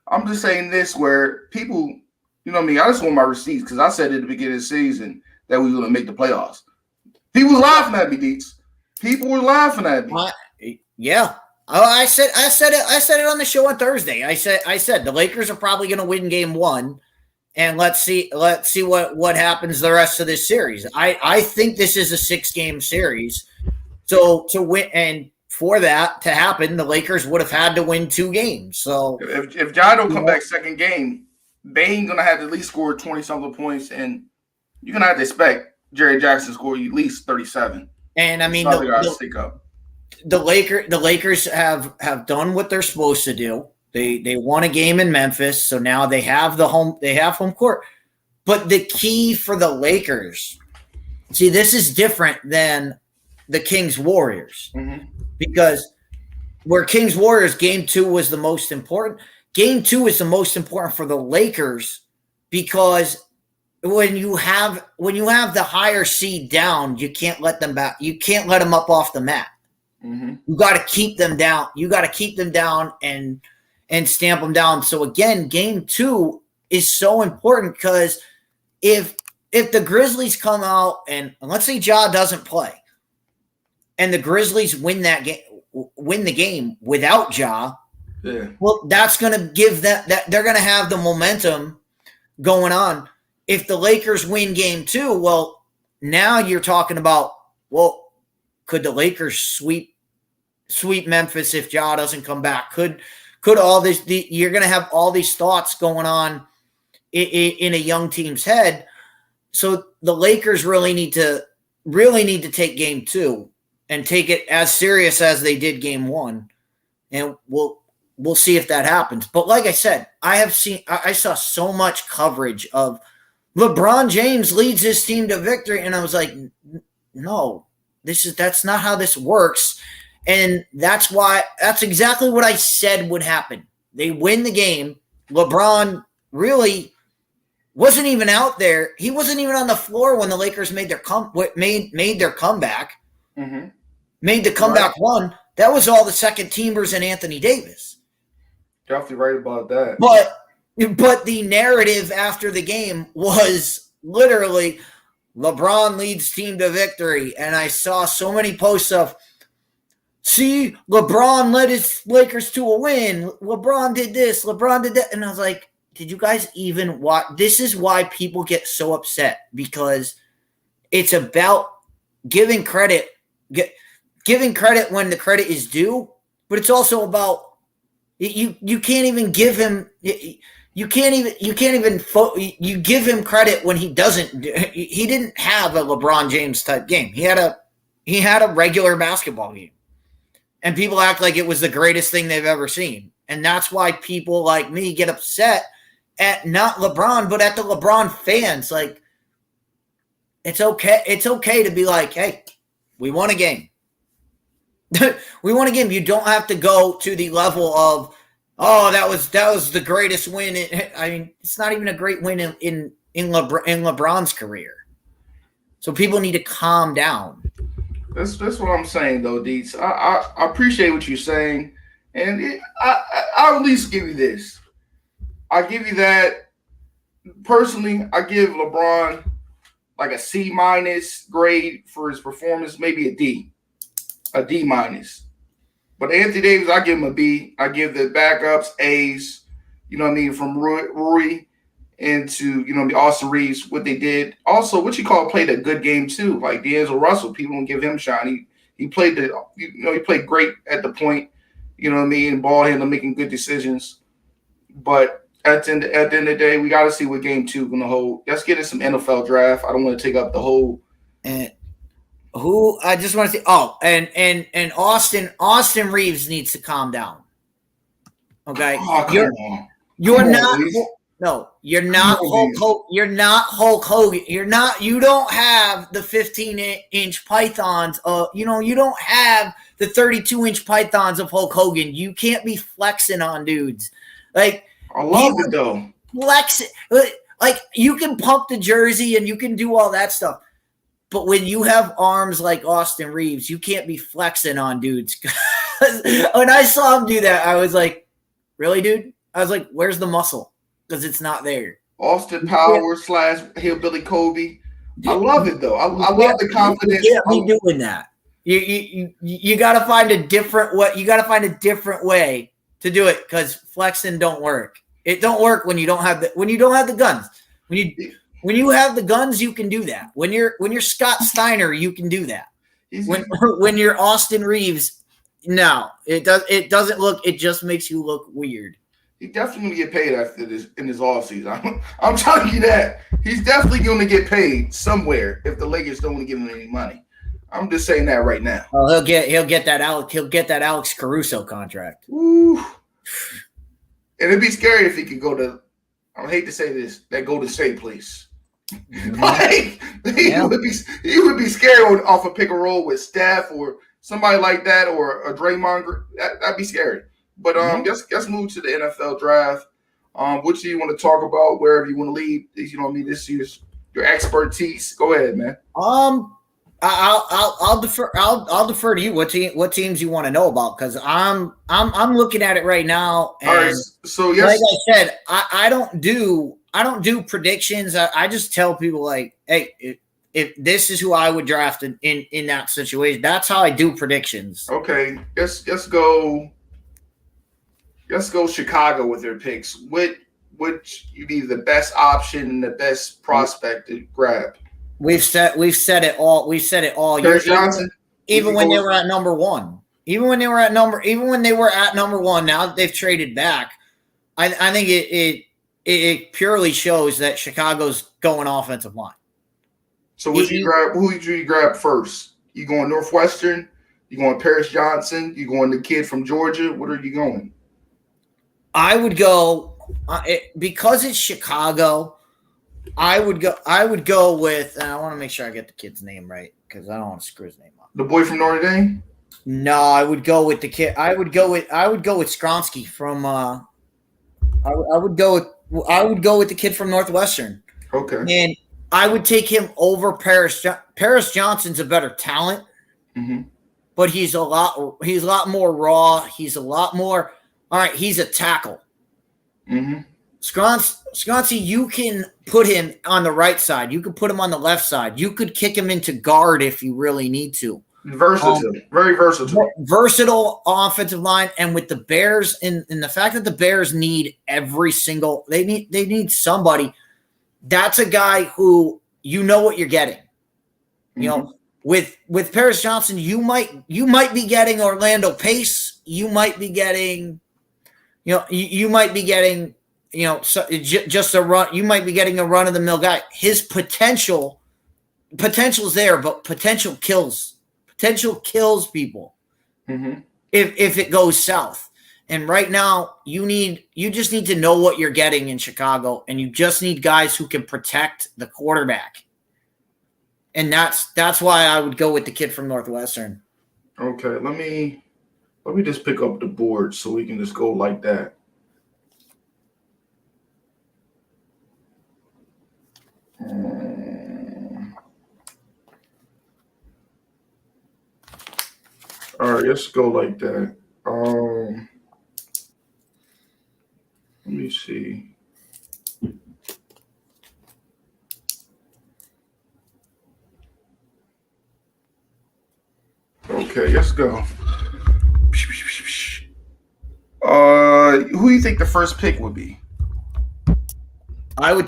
I'm just saying this, where people, I just want my receipts, because I said at the beginning of the season that we were going to make the playoffs. People were laughing at me, Deets. People were laughing at me. Yeah. I said it on the show on Thursday. I said the Lakers are probably going to win Game 1. And let's see what happens the rest of this series. I think this is a 6-game series. So to win, and for that to happen, the Lakers would have had to win 2 games. So if Ja don't come back second game, they ain't gonna have to at least score 20-something points, and you're gonna have to expect Jerry Jackson to score at least 37. And I mean, the Lakers have done what they're supposed to do. They won a game in Memphis, so now they have home court. But the key for the Lakers, see, this is different than the Kings Warriors, because where Kings Warriors game 2 was the most important. Game 2 is the most important for the Lakers because when you have the higher seed down, you can't let them back. You can't let them up off the mat. You got to keep them down. You got to keep them down and stamp them down. So again, game 2 is so important because if the Grizzlies come out and let's say Ja doesn't play, and the Grizzlies win the game without Ja, well, that's going to give that they're going to have the momentum going on. If the Lakers win game 2, well, now you're talking about, well, could the Lakers sweep Memphis if Ja doesn't come back? Could all this? You're going to have all these thoughts going on in a young team's head. So the Lakers really need to take game 2 and take it as serious as they did game 1, and we'll see if that happens. But like I said, I saw so much coverage of LeBron James leads his team to victory, and I was like, no, that's not how this works. And that's exactly what I said would happen. They win the game. LeBron really wasn't even out there. He wasn't even on the floor when the Lakers made their comeback. Made the comeback run. That was all the second teamers and Anthony Davis. Definitely right about that. But the narrative after the game was literally LeBron leads team to victory. And I saw so many posts of, see, LeBron led his Lakers to a win. LeBron did this. LeBron did that. And I was like, did you guys even watch? This is why people get so upset, because it's about giving credit when the credit is due, but it's also about you can't even give him you give him credit when he didn't have a LeBron James type game. He had a regular basketball game, and people act like it was the greatest thing they've ever seen. And that's why people like me get upset at not LeBron, but at the LeBron fans. Like, it's okay to be like, hey, we won a game. We won a game. You don't have to go to the level of, oh, that was the greatest win. I mean, it's not even a great win in LeBron's career. So people need to calm down. That's what I'm saying, though, Deets. I appreciate what you're saying, and I'll at least give you this. I give you that. Personally, I give LeBron like a C- grade for his performance, maybe a D minus. But Anthony Davis, I give him a B. I give the backups A's. You know what I mean? From Rui into, Austin Reaves, what they did. Also, played a good game too. Like D'Angelo Russell, people don't give him shine. He played he played great at the point. You know what I mean? Ball handler, making good decisions. But at the end of the day, we got to see what game 2 is going to hold. Let's get in some NFL draft. I don't want to take up the whole. And who I just want to say? Oh, and Austin Reaves needs to calm down. Okay, you're not. No, you're not Hulk Hogan. You're not Hulk Hogan. You don't have the 15-inch pythons. You don't have the 32-inch pythons of Hulk Hogan. You can't be flexing on dudes. Like, I love it though. Flex it. Like, you can pump the jersey and you can do all that stuff. But when you have arms like Austin Reaves, you can't be flexing on dudes. When I saw him do that, I was like, really, dude? I was like, where's the muscle? Because it's not there. Austin Powers / Hillbilly Kobe. I love it though. I love the confidence. You can't be doing that. You got to find a different way. You got to find a different way to do it, because flexing don't work. It don't work when you don't have the guns. When you have the guns, you can do that. When you're Scott Steiner, you can do that. When you're Austin Reaves, no, it doesn't look. It just makes you look weird. He definitely get paid after this in his offseason. I'm telling you that. He's definitely going to get paid somewhere if the Lakers don't want to give him any money. I'm just saying that right now. Oh, he'll get that Alex Caruso contract. Ooh. And it'd be scary if he could go to, I hate to say this, that Golden State place. Like he would be scared off a pick and roll with Steph or somebody like that, or a Draymond. That'd be scary. But let's move to the NFL draft. What do you want to talk about? Wherever you want to lead, you know what I mean. This is your expertise. Go ahead, man. I'll defer. I'll defer to you. What teams you want to know about? Because I'm looking at it right now. And all right. So yes, like I said, I don't do predictions. I just tell people like, hey, if this is who I would draft in that situation, that's how I do predictions. Okay, let's go. Let's go Chicago with their picks. Which you be the best option and the best prospect to grab? We've said it all. We've said it all. Paris Johnson. Even when they were at number one. Even when they were at number one. Now that they've traded back, I think it purely shows that Chicago's going offensive line. So who would you grab first? You going Northwestern? You going Paris Johnson? You going the kid from Georgia? What are you going? I would go because it's Chicago. I would go with. I want to make sure I get the kid's name right because I don't want to screw his name up. The boy from Notre Dame. No, I would go with the kid. I would go with Skronsky from. I would go with the kid from Northwestern. Okay. And I would take him over Paris. Paris Johnson's a better talent, but he's a lot more raw. He's a lot more. All right, he's a tackle. Skronsky, you can put him on the right side. You could put him on the left side. You could kick him into guard if you really need to. Versatile, very versatile. Versatile offensive line, and with the Bears, and the fact that the Bears need they need somebody. That's a guy who you know what you're getting. You know, with Paris Johnson, you might be getting Orlando Pace. You might be getting, you might be getting, just a run. You might be getting a run of the mill guy. His potential's there, but potential kills people if it goes south. And right now, you just need to know what you're getting in Chicago, and you just need guys who can protect the quarterback. And that's why I would go with the kid from Northwestern. Okay, let me just pick up the board so we can just go like that. All right, let's go like that. Let me see. Okay, let's go. Who do you think the first pick would be? I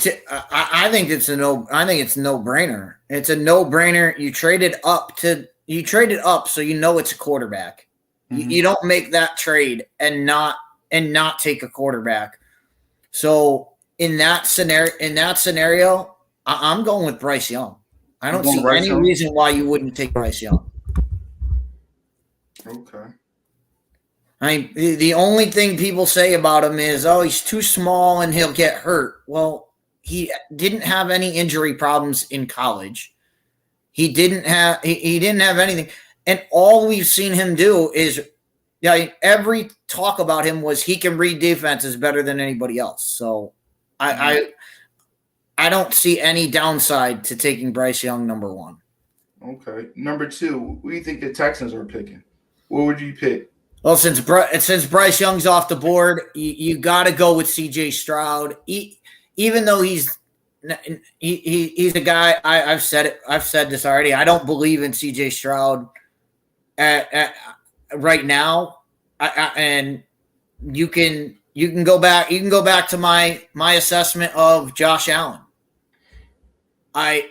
think it's a no-brainer. It's a no-brainer. You traded up, so you know it's a quarterback. You don't make that trade and not take a quarterback. So in that scenario, I'm going with Bryce Young. I don't see any reason why you wouldn't take Bryce Young. Okay. I mean, the only thing people say about him is, oh, he's too small and he'll get hurt. Well, he didn't have any injury problems in college. He didn't have anything. And all we've seen him do is, every talk about him was he can read defenses better than anybody else. So I don't see any downside to taking Bryce Young number one. Okay. Number two, who do you think the Texans are picking? What would you pick? Well, since Bryce Young's off the board, you got to go with C.J. Stroud. Even though he's a guy, I've said this already. I don't believe in C.J. Stroud right now. And you can go back. You can go back to my assessment of Josh Allen. I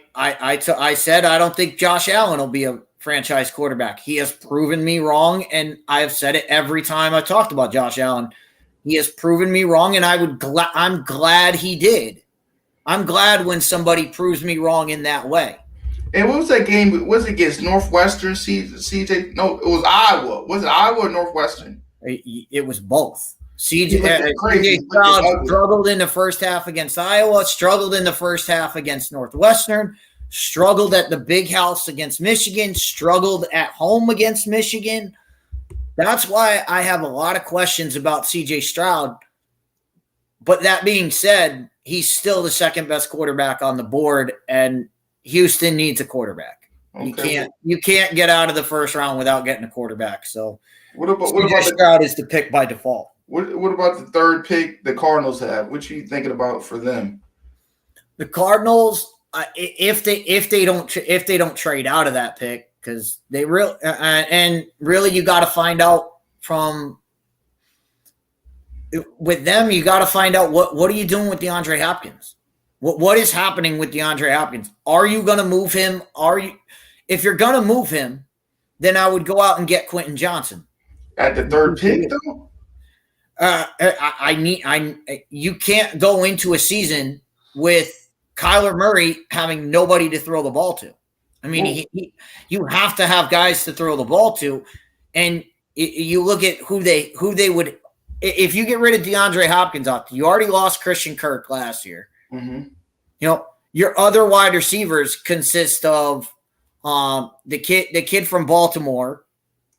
said I don't think Josh Allen will be a franchise quarterback. He has proven me wrong, and I have said it every time I talked about Josh Allen. He has proven me wrong, and I'm glad he did. I'm glad when somebody proves me wrong in that way. And what was that game? Was it against Northwestern? CJ? No, it was Iowa. Was it Iowa or Northwestern? It was both. CJ Stroud struggled in the first half against Iowa, struggled in the first half against Northwestern, struggled at the Big House against Michigan, struggled at home against Michigan. That's why I have a lot of questions about CJ Stroud. But that being said, he's still the second best quarterback on the board, and Houston needs a quarterback. Okay. You can't get out of the first round without getting a quarterback. So what about Stroud is the pick by default. What about the third pick the Cardinals have? What are you thinking about for them? The Cardinals, if they don't trade out of that pick, because they really you got to find out from with them. You got to find out what are you doing with DeAndre Hopkins? What is happening with DeAndre Hopkins? Are you going to move him? If you're going to move him, then I would go out and get Quentin Johnson at the third pick, though. You can't go into a season with Kyler Murray having nobody to throw the ball to. I mean, you have to have guys to throw the ball to, and you look at who they would. If you get rid of DeAndre Hopkins off, you already lost Christian Kirk last year. Mm-hmm. You know, your other wide receivers consist of the kid from Baltimore,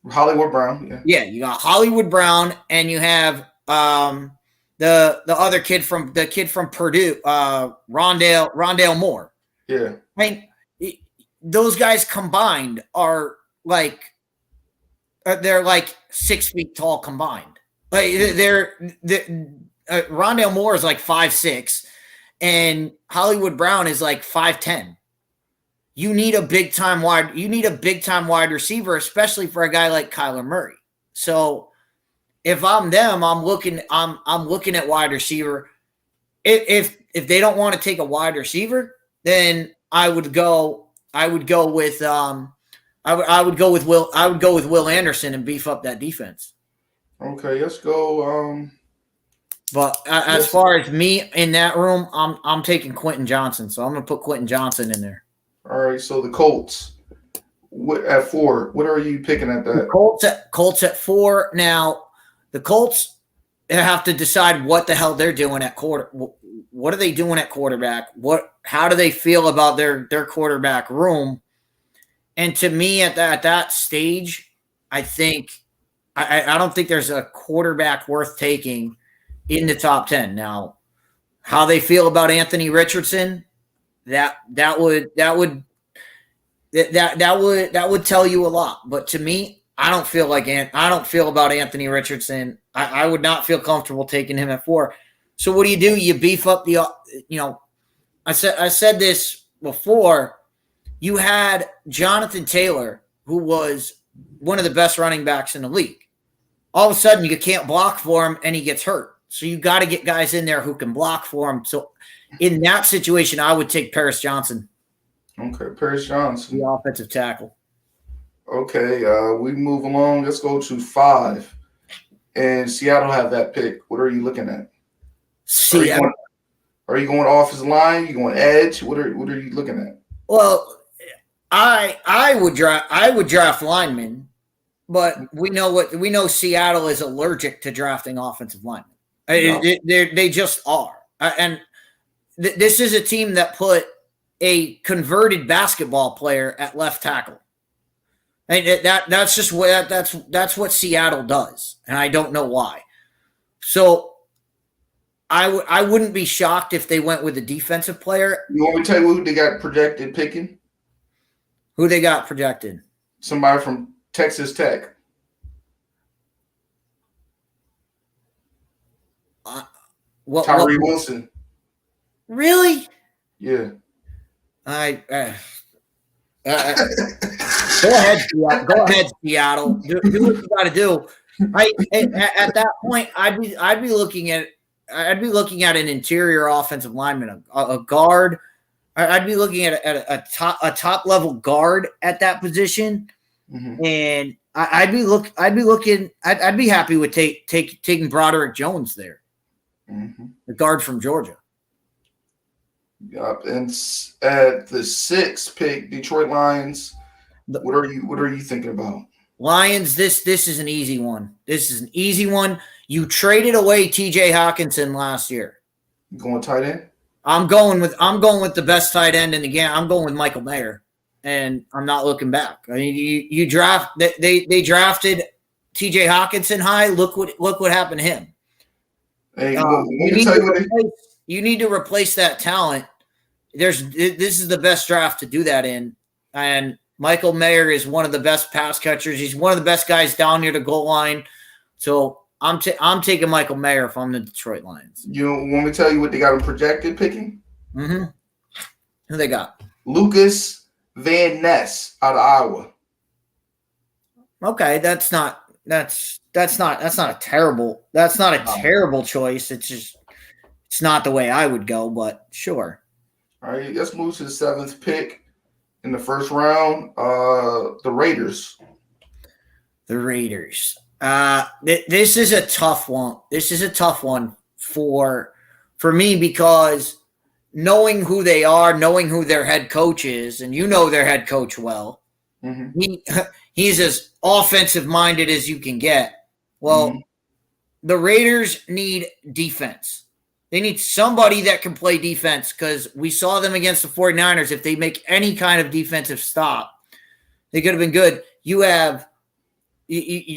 Hollywood Brown. Yeah, you got Hollywood Brown, and you have the other kid from Purdue, Rondale Moore. Yeah, I mean, those guys combined are they're like 6 feet tall combined. Like Rondale Moore is like 5'6", and Hollywood Brown is like 5'10". You need a big time wide receiver, especially for a guy like Kyler Murray. So if I'm them, I'm looking at wide receiver. If they don't want to take a wide receiver, then I would go with Will Anderson and beef up that defense. Okay, let's go. But as far as me in that room, I'm taking Quentin Johnson, so I'm gonna put Quentin Johnson in there. All right, so the Colts at 4. What are you picking at that? The Colts at 4. Now, the Colts have to decide what the hell they're doing at quarter. What are they doing at quarterback? How do they feel about their quarterback room? And to me, at that stage, I don't think there's a quarterback worth taking in the top 10. Now, how they feel about Anthony Richardson, that would tell you a lot. But to me, I don't feel about Anthony Richardson. I would not feel comfortable taking him at 4. So what do? You beef up I said this before. You had Jonathan Taylor, who was one of the best running backs in the league. All of a sudden, you can't block for him, and he gets hurt. So you got to get guys in there who can block for him. So in that situation, I would take Paris Johnson. Okay, Paris Johnson, the offensive tackle. Okay, we move along. Let's go to 5. And Seattle have that pick. What are you looking at? Seattle. Are you going offensive line? You going edge? What are you looking at? Well, I would draft linemen, but we know Seattle is allergic to drafting offensive linemen. They just are. And this is a team that put a converted basketball player at left tackle. And that's just that's what Seattle does, and I don't know why. So I wouldn't be shocked if they went with a defensive player. You want me to tell you who they got projected picking? Who they got projected? Somebody from Texas Tech. Tyree Wilson. Really? Yeah. Go ahead, Seattle. Do what you got to do. At that point, I'd be looking at an interior offensive lineman, a guard. I'd be looking at a top level guard at that position, and I'd be happy with taking Broderick Jones there, the guard from Georgia. Yep, and at the 6th pick, Detroit Lions. What are you thinking about? Lions, this is an easy one. This is an easy one. You traded away TJ Hawkinson last year. Going tight end? I'm going with the best tight end in the game. I'm going with Michael Mayer, and I'm not looking back. I mean, you draft they drafted TJ Hawkinson high. Look what happened to him. Hey, you need to replace that talent. This is the best draft to do that in, and Michael Mayer is one of the best pass catchers. He's one of the best guys down near the goal line. So I'm taking Michael Mayer if I'm the Detroit Lions. You want me to tell you what they got him projected picking? Mm-hmm. Who they got? Lucas Van Ness out of Iowa. Okay, that's not a terrible choice. It's not the way I would go, but sure. All right, let's move to the 7th pick in the first round. The Raiders. The Raiders. This is a tough one. This is a tough one for me because knowing who they are, knowing who their head coach is, and you know their head coach well. Mm-hmm. He's as offensive minded as you can get. Well, the Raiders need defense. They need somebody that can play defense because we saw them against the 49ers. If they make any kind of defensive stop, they could have been good. You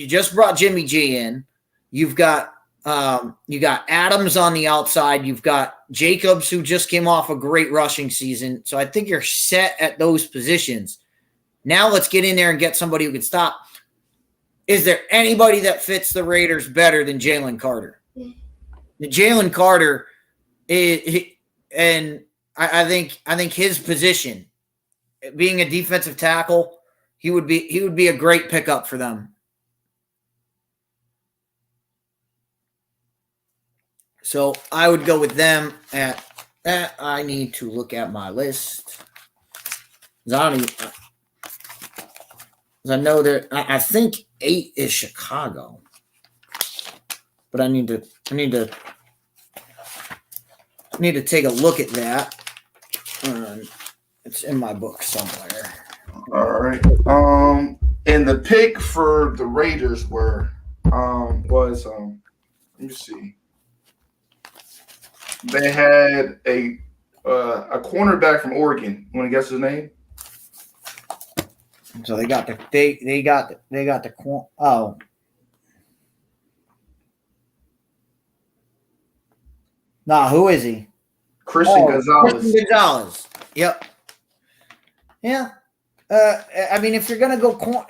just brought Jimmy G in. You've got Adams on the outside. You've got Jacobs, who just came off a great rushing season. So I think you're set at those positions. Now let's get in there and get somebody who can stop. Is there anybody that fits the Raiders better than Jalen Carter? Jalen Carter and I think his position, being a defensive tackle, he would be a great pickup for them. So I would go with them at that. I need to look at my list. I know that I think 8 is Chicago, but I need to take a look at that. It's in my book somewhere. All right. And the pick for the Raiders was let me see. They had a cornerback from Oregon. You want to guess his name? So they got the oh. Nah, who is he? Christian Gonzalez. Christian Gonzalez. Yep. Yeah. I mean, if you're gonna go corner,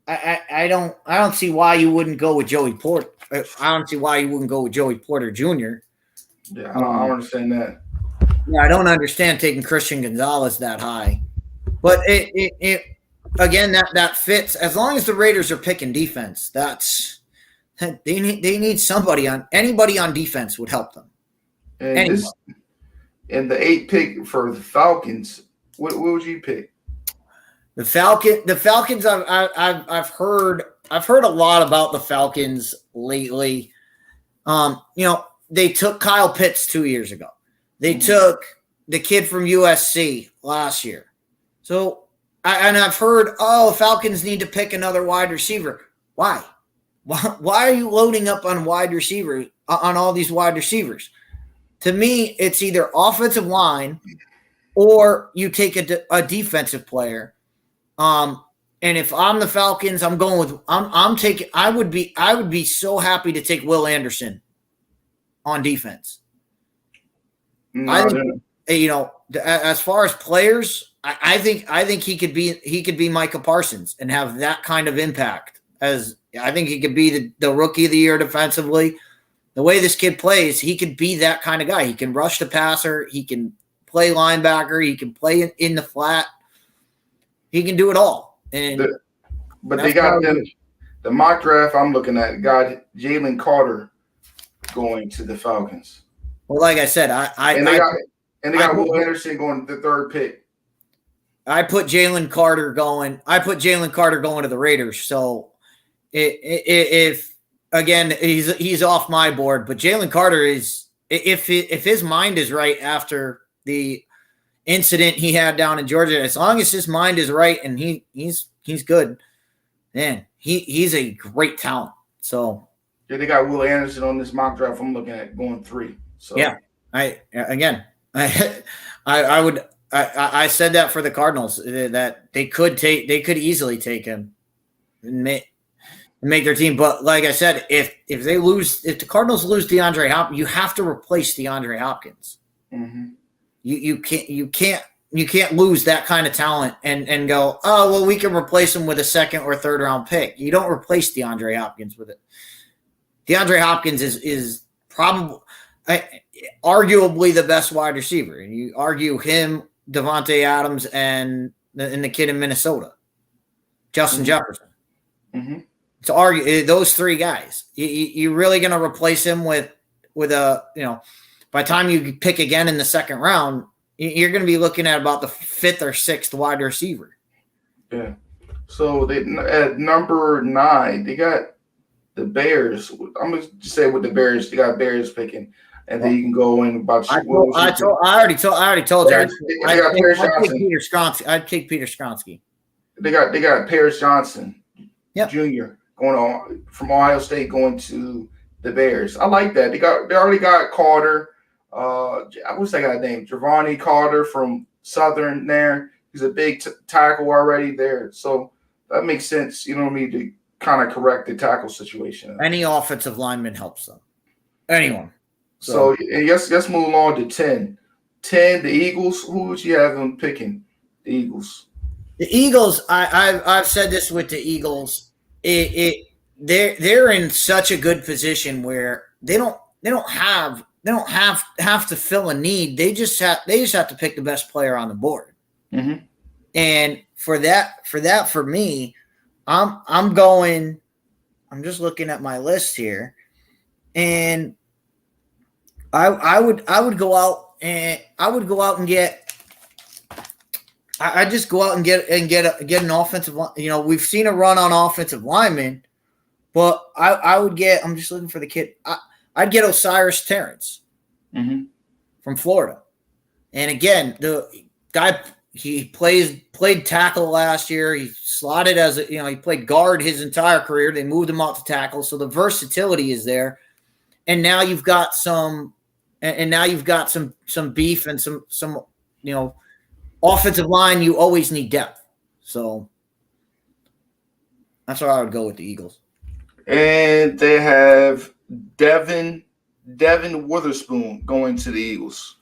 I don't see why you wouldn't go with Joey Porter. I don't see why you wouldn't go with Joey Porter Jr. Yeah, I don't understand that. Yeah, I don't understand taking Christian Gonzalez that high. But it again that fits as long as the Raiders are picking defense. They need anybody on defense would help them. And the 8th pick for the Falcons, what would you pick? The Falcons. I've heard a lot about the Falcons lately. They took Kyle Pitts 2 years ago. They took the kid from USC last year. So, I've heard, Falcons need to pick another wide receiver. Why? Why are you loading up on wide receivers, on all these wide receivers? To me, it's either offensive line or you take a defensive player. And if I'm the Falcons, I'm going with I would be so happy to take Will Anderson on defense. I think, as far as players, I think he could be Micah Parsons and have that kind of impact. As I think he could be the rookie of the year defensively. The way this kid plays, he could be that kind of guy. He can rush the passer. He can play linebacker. He can play in the flat. He can do it all. But they got the mock draft I'm looking at got Jalen Carter going to the Falcons. Well, like I said, they got Will Anderson going to the 3rd pick. I put Jalen Carter going to the Raiders. So if again he's off my board, but Jalen Carter is if his mind is right after the incident he had down in Georgia, as long as his mind is right and he's good, man, he's a great talent. So yeah, they got Will Anderson on this mock draft. I'm looking at going 3. So yeah, I said that for the Cardinals that they could easily take him and make their team. But like I said, if the Cardinals lose DeAndre Hopkins, you have to replace DeAndre Hopkins. mm-hmm. You can't lose that kind of talent and go, oh well, we can replace him with a second or third round pick. You don't replace DeAndre Hopkins with it. DeAndre Hopkins is probably arguably the best wide receiver. And you argue him, Devontae Adams, and the kid in Minnesota, Justin Jefferson. Mm-hmm. To argue those 3 guys, you really going to replace him with a, by the time you pick again in the second round, you're going to be looking at about the 5th or 6th wide receiver. Yeah. So they at number 9, they got the Bears. I'm gonna just say with the Bears, they got Bears picking, and then you can go in about. I already told you. They got Paris Johnson. I'd take Peter Skronsky. They got Paris Johnson, yep. Jr. going on from Ohio State going to the Bears. I like that. They already got Carter. What's that guy named? Giovanni Carter from Southern there. He's a big tackle already there. So that makes sense, you know what I mean, to kind of correct the tackle situation. Any offensive lineman helps them. Anyone. So let's move along to 10. 10, the Eagles. Who would you have them picking? The Eagles. The Eagles, I've said this with the Eagles. They're in such a good position where they don't have to fill a need. They just have to pick the best player on the board. Mm-hmm. And for me, I'm just looking at my list here, and I would go out and get an offensive line. We've seen a run on offensive linemen, but I'm just looking for the kid. I'd get Osiris Terrence from Florida. And again, the guy, he played tackle last year. He slotted as he played guard his entire career. They moved him out to tackle, so the versatility is there. And now you've got some beef and some offensive line. You always need depth, so that's why I would go with the Eagles. And they have Devin Witherspoon going to the Eagles.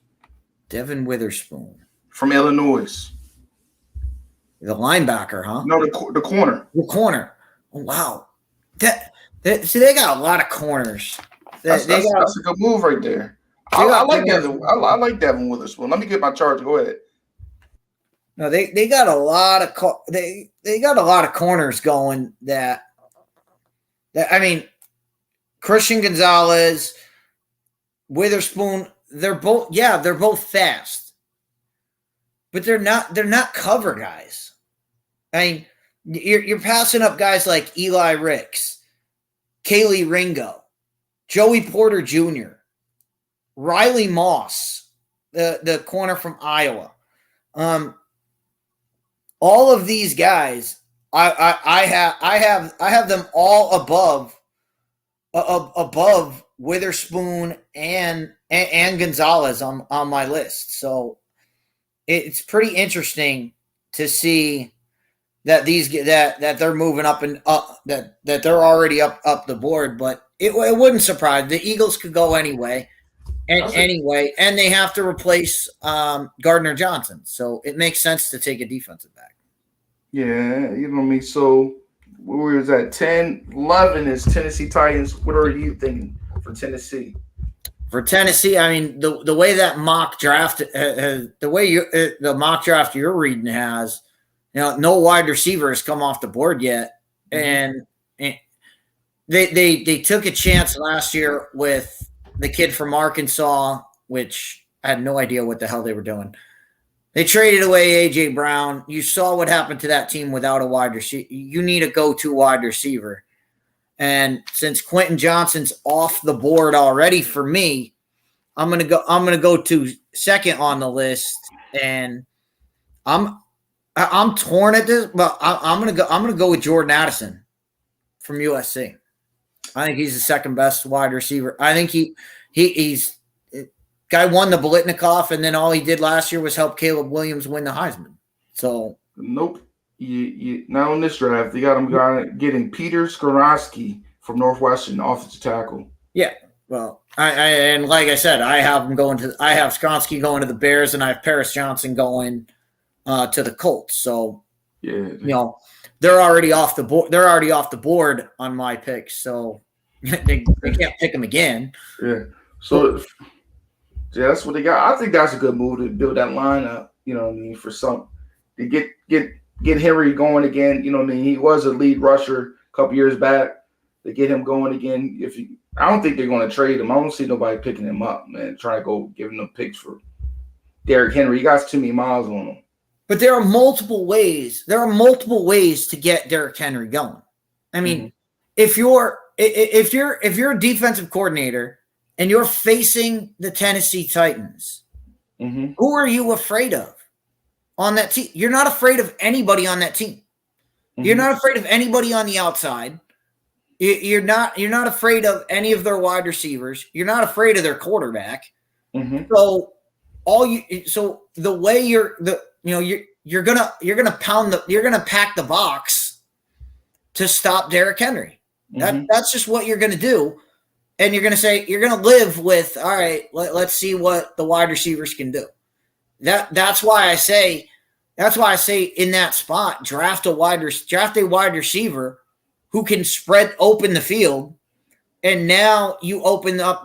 Devin Witherspoon from Illinois. The linebacker, huh? No, the corner. The corner. Oh, wow. They got a lot of corners. That's a good move right there. I like Devin. I like Devin Witherspoon. Let me get my charge. Go ahead. No, they got a lot of they got a lot of corners going. That I mean, Christian Gonzalez, Witherspoon. They're both fast, but they're not cover guys. I mean, you're passing up guys like Eli Ricks, Kaylee Ringo, Joey Porter Jr., Riley Moss, the corner from Iowa. All of these guys, I have them all above Witherspoon and Gonzalez on my list. So it's pretty interesting to see that that they're moving up and up, that they're already up the board. But it wouldn't surprise. The Eagles could go anyway. And they have to replace Gardner Johnson. So it makes sense to take a defensive back. Yeah, you know what I mean? So where was that? 10, 11 is Tennessee Titans. What are you thinking for Tennessee? For Tennessee, I mean, the way that mock draft, the mock draft you're reading has, no wide receiver has come off the board yet. And they took a chance last year with the kid from Arkansas, which I had no idea what the hell they were doing. They traded away A.J. Brown. You saw what happened to that team without a wide receiver. You need a go-to wide receiver. And since Quentin Johnson's off the board already for me, I'm gonna go to second on the list, and I'm I'm torn at this, but I'm gonna go with Jordan Addison from USC. I think he's the second best wide receiver. I think he's guy won the Bolitnikoff, and then all he did last year was help Caleb Williams win the Heisman. So nope. You not on this draft. They got him getting Peter Skoronski from Northwestern, offensive tackle. Yeah. Well, and like I said, I have Skoronski going to the Bears, and I have Paris Johnson going to the Colts. So they're already off the board. They're already off the board on my picks, so they can't pick them again. Yeah. So that's what they got. I think that's a good move to build that lineup. You know what I mean? For some to get Henry going again. You know what I mean? He was a lead rusher a couple years back. To get him going again. I don't think they're going to trade him. I don't see nobody picking him up, man. Trying to go giving them picks for Derrick Henry. He got too many miles on him. But there are multiple ways. There are multiple ways to get Derrick Henry going. I mean, if you're a defensive coordinator and you're facing the Tennessee Titans, who are you afraid of on that team? You're not afraid of anybody on that team. You're not afraid of anybody on the outside. You're not afraid of any of their wide receivers. You're not afraid of their quarterback. So the way you're gonna pack the box to stop Derrick Henry. That's just what you're gonna do, and you're gonna say you're gonna live with. All right, let's see what the wide receivers can do. That's why I say in that spot, draft a wide receiver who can spread open the field, and now you open up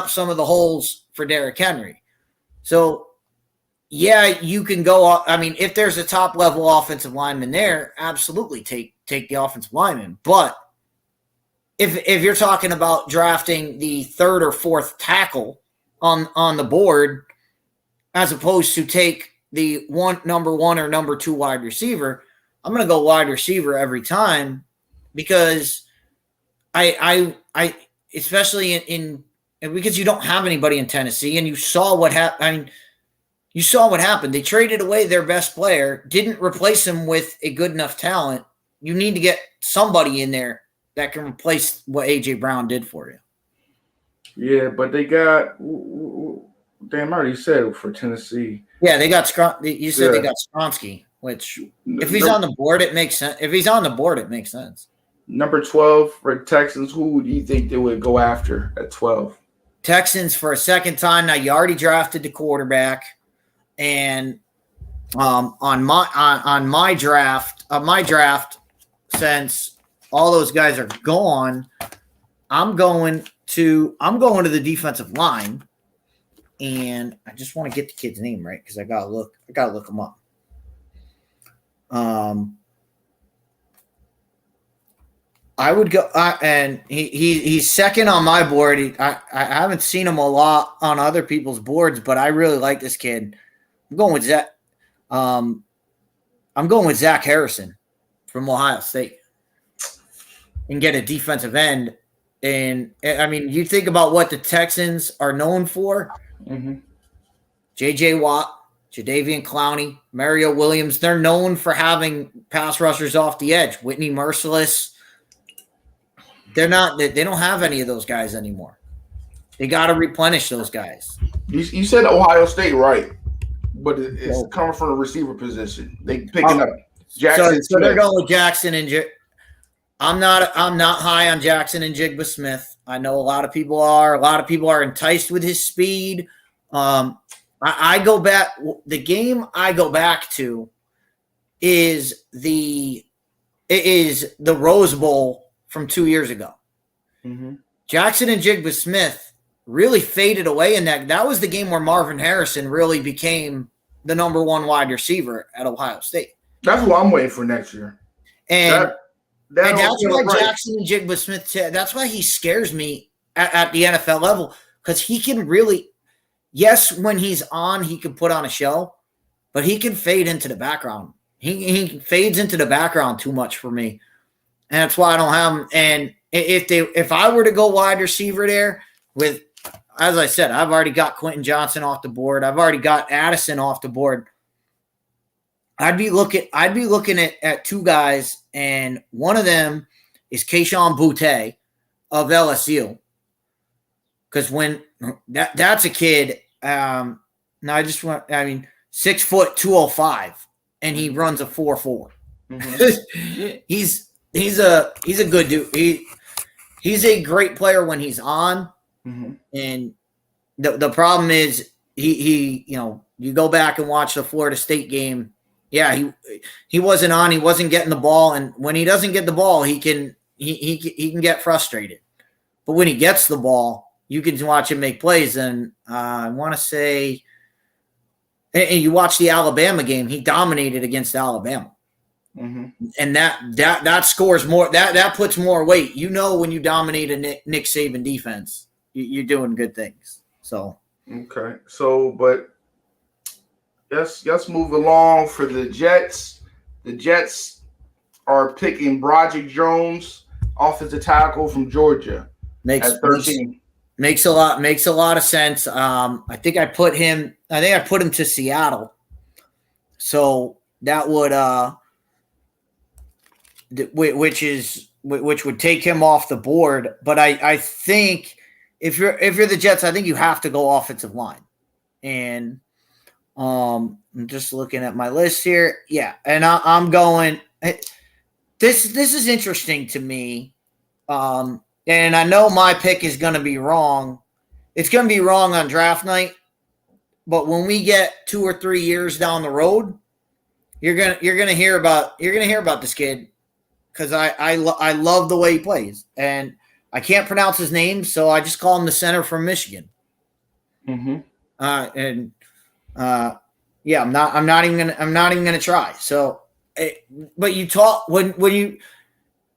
some of the holes for Derrick Henry. So, yeah, you can go. I mean, if there's a top level offensive lineman there, absolutely take the offensive lineman. But if you're talking about drafting the third or fourth tackle on the board, as opposed to take the number one or number two wide receiver, I'm going to go wide receiver every time. Because I especially because you don't have anybody in Tennessee, and you saw what happened. I mean, you saw what happened. They traded away their best player, didn't replace him with a good enough talent. You need to get somebody in there that can replace what A.J. Brown did for you. Yeah, but they got damn, I already said for Tennessee. Yeah, they got you said they got Skoronski, which if he's on the board, it makes sense. If he's on the board, it makes sense. Number 12 for Texans, who do you think they would go after at 12? Texans for a second time. Now you already drafted the quarterback, and on my draft, since all those guys are gone, I'm going to the defensive line, and I just want to get the kid's name right because I gotta look him up. I would go, and he's second on my board. I haven't seen him a lot on other people's boards, but I really like this kid. I'm going with Zach. I'm going with Zach Harrison from Ohio State, and get a defensive end. And I mean, you think about what the Texans are known for: J.J. Watt, Jadeveon Clowney, Mario Williams. They're known for having pass rushers off the edge. Whitney Merciless. They don't have any of those guys anymore. They got to replenish those guys. You said Ohio State, right? But it's coming from the receiver position. They picking up Jackson. So they're going with Jackson and I'm not high on Jackson and Jigba Smith. I know a lot of people are. A lot of people are enticed with his speed. I go back. The game I go back to is the Rose Bowl from 2 years ago. Jackson and Jigba Smith really faded away in that. That was the game where Marvin Harrison really became the number one wide receiver at Ohio State. That's what I'm waiting for next year. And that's why Jackson and Jigba Smith, that's why he scares me at the NFL level, because he can really, yes, when he's on, he can put on a show, but he can fade into the background. He fades into the background too much for me. And that's why I don't have him. And if I were to go wide receiver there with, as I said, I've already got Quentin Johnson off the board. I've already got Addison off the board. I'd be looking at two guys, and one of them is Keyshawn Boutte of LSU. Because when that's a kid, no, 6 foot 205, and he runs a 4.4. Mm-hmm. he's a good dude. He's a great player when he's on. Mm-hmm. And the problem is he you go back and watch the Florida State game. Yeah, he wasn't on. He wasn't getting the ball, and when he doesn't get the ball, he can get frustrated. But when he gets the ball, you can watch him make plays. And I want to say, and you watch the Alabama game, he dominated against Alabama. Mm-hmm. And that scores more. That puts more weight. When you dominate a Nick Saban defense, you're doing good things. So okay. So, but let's move along for the Jets. The Jets are picking Broderick Jones, offensive tackle from Georgia, at 13. Makes a lot of sense. I think I put him to Seattle. So that would which would take him off the board. But I think if you're the Jets, I think you have to go offensive line. And I'm just looking at my list here. Yeah, and I'm going. This is interesting to me. And I know my pick is going to be wrong. It's going to be wrong on draft night. But when we get 2 or 3 years down the road, you're gonna hear about this kid, because I love the way he plays, and I can't pronounce his name, so I just call him the center from Michigan. Mm-hmm. Yeah, I'm not even gonna try. So, but you talk when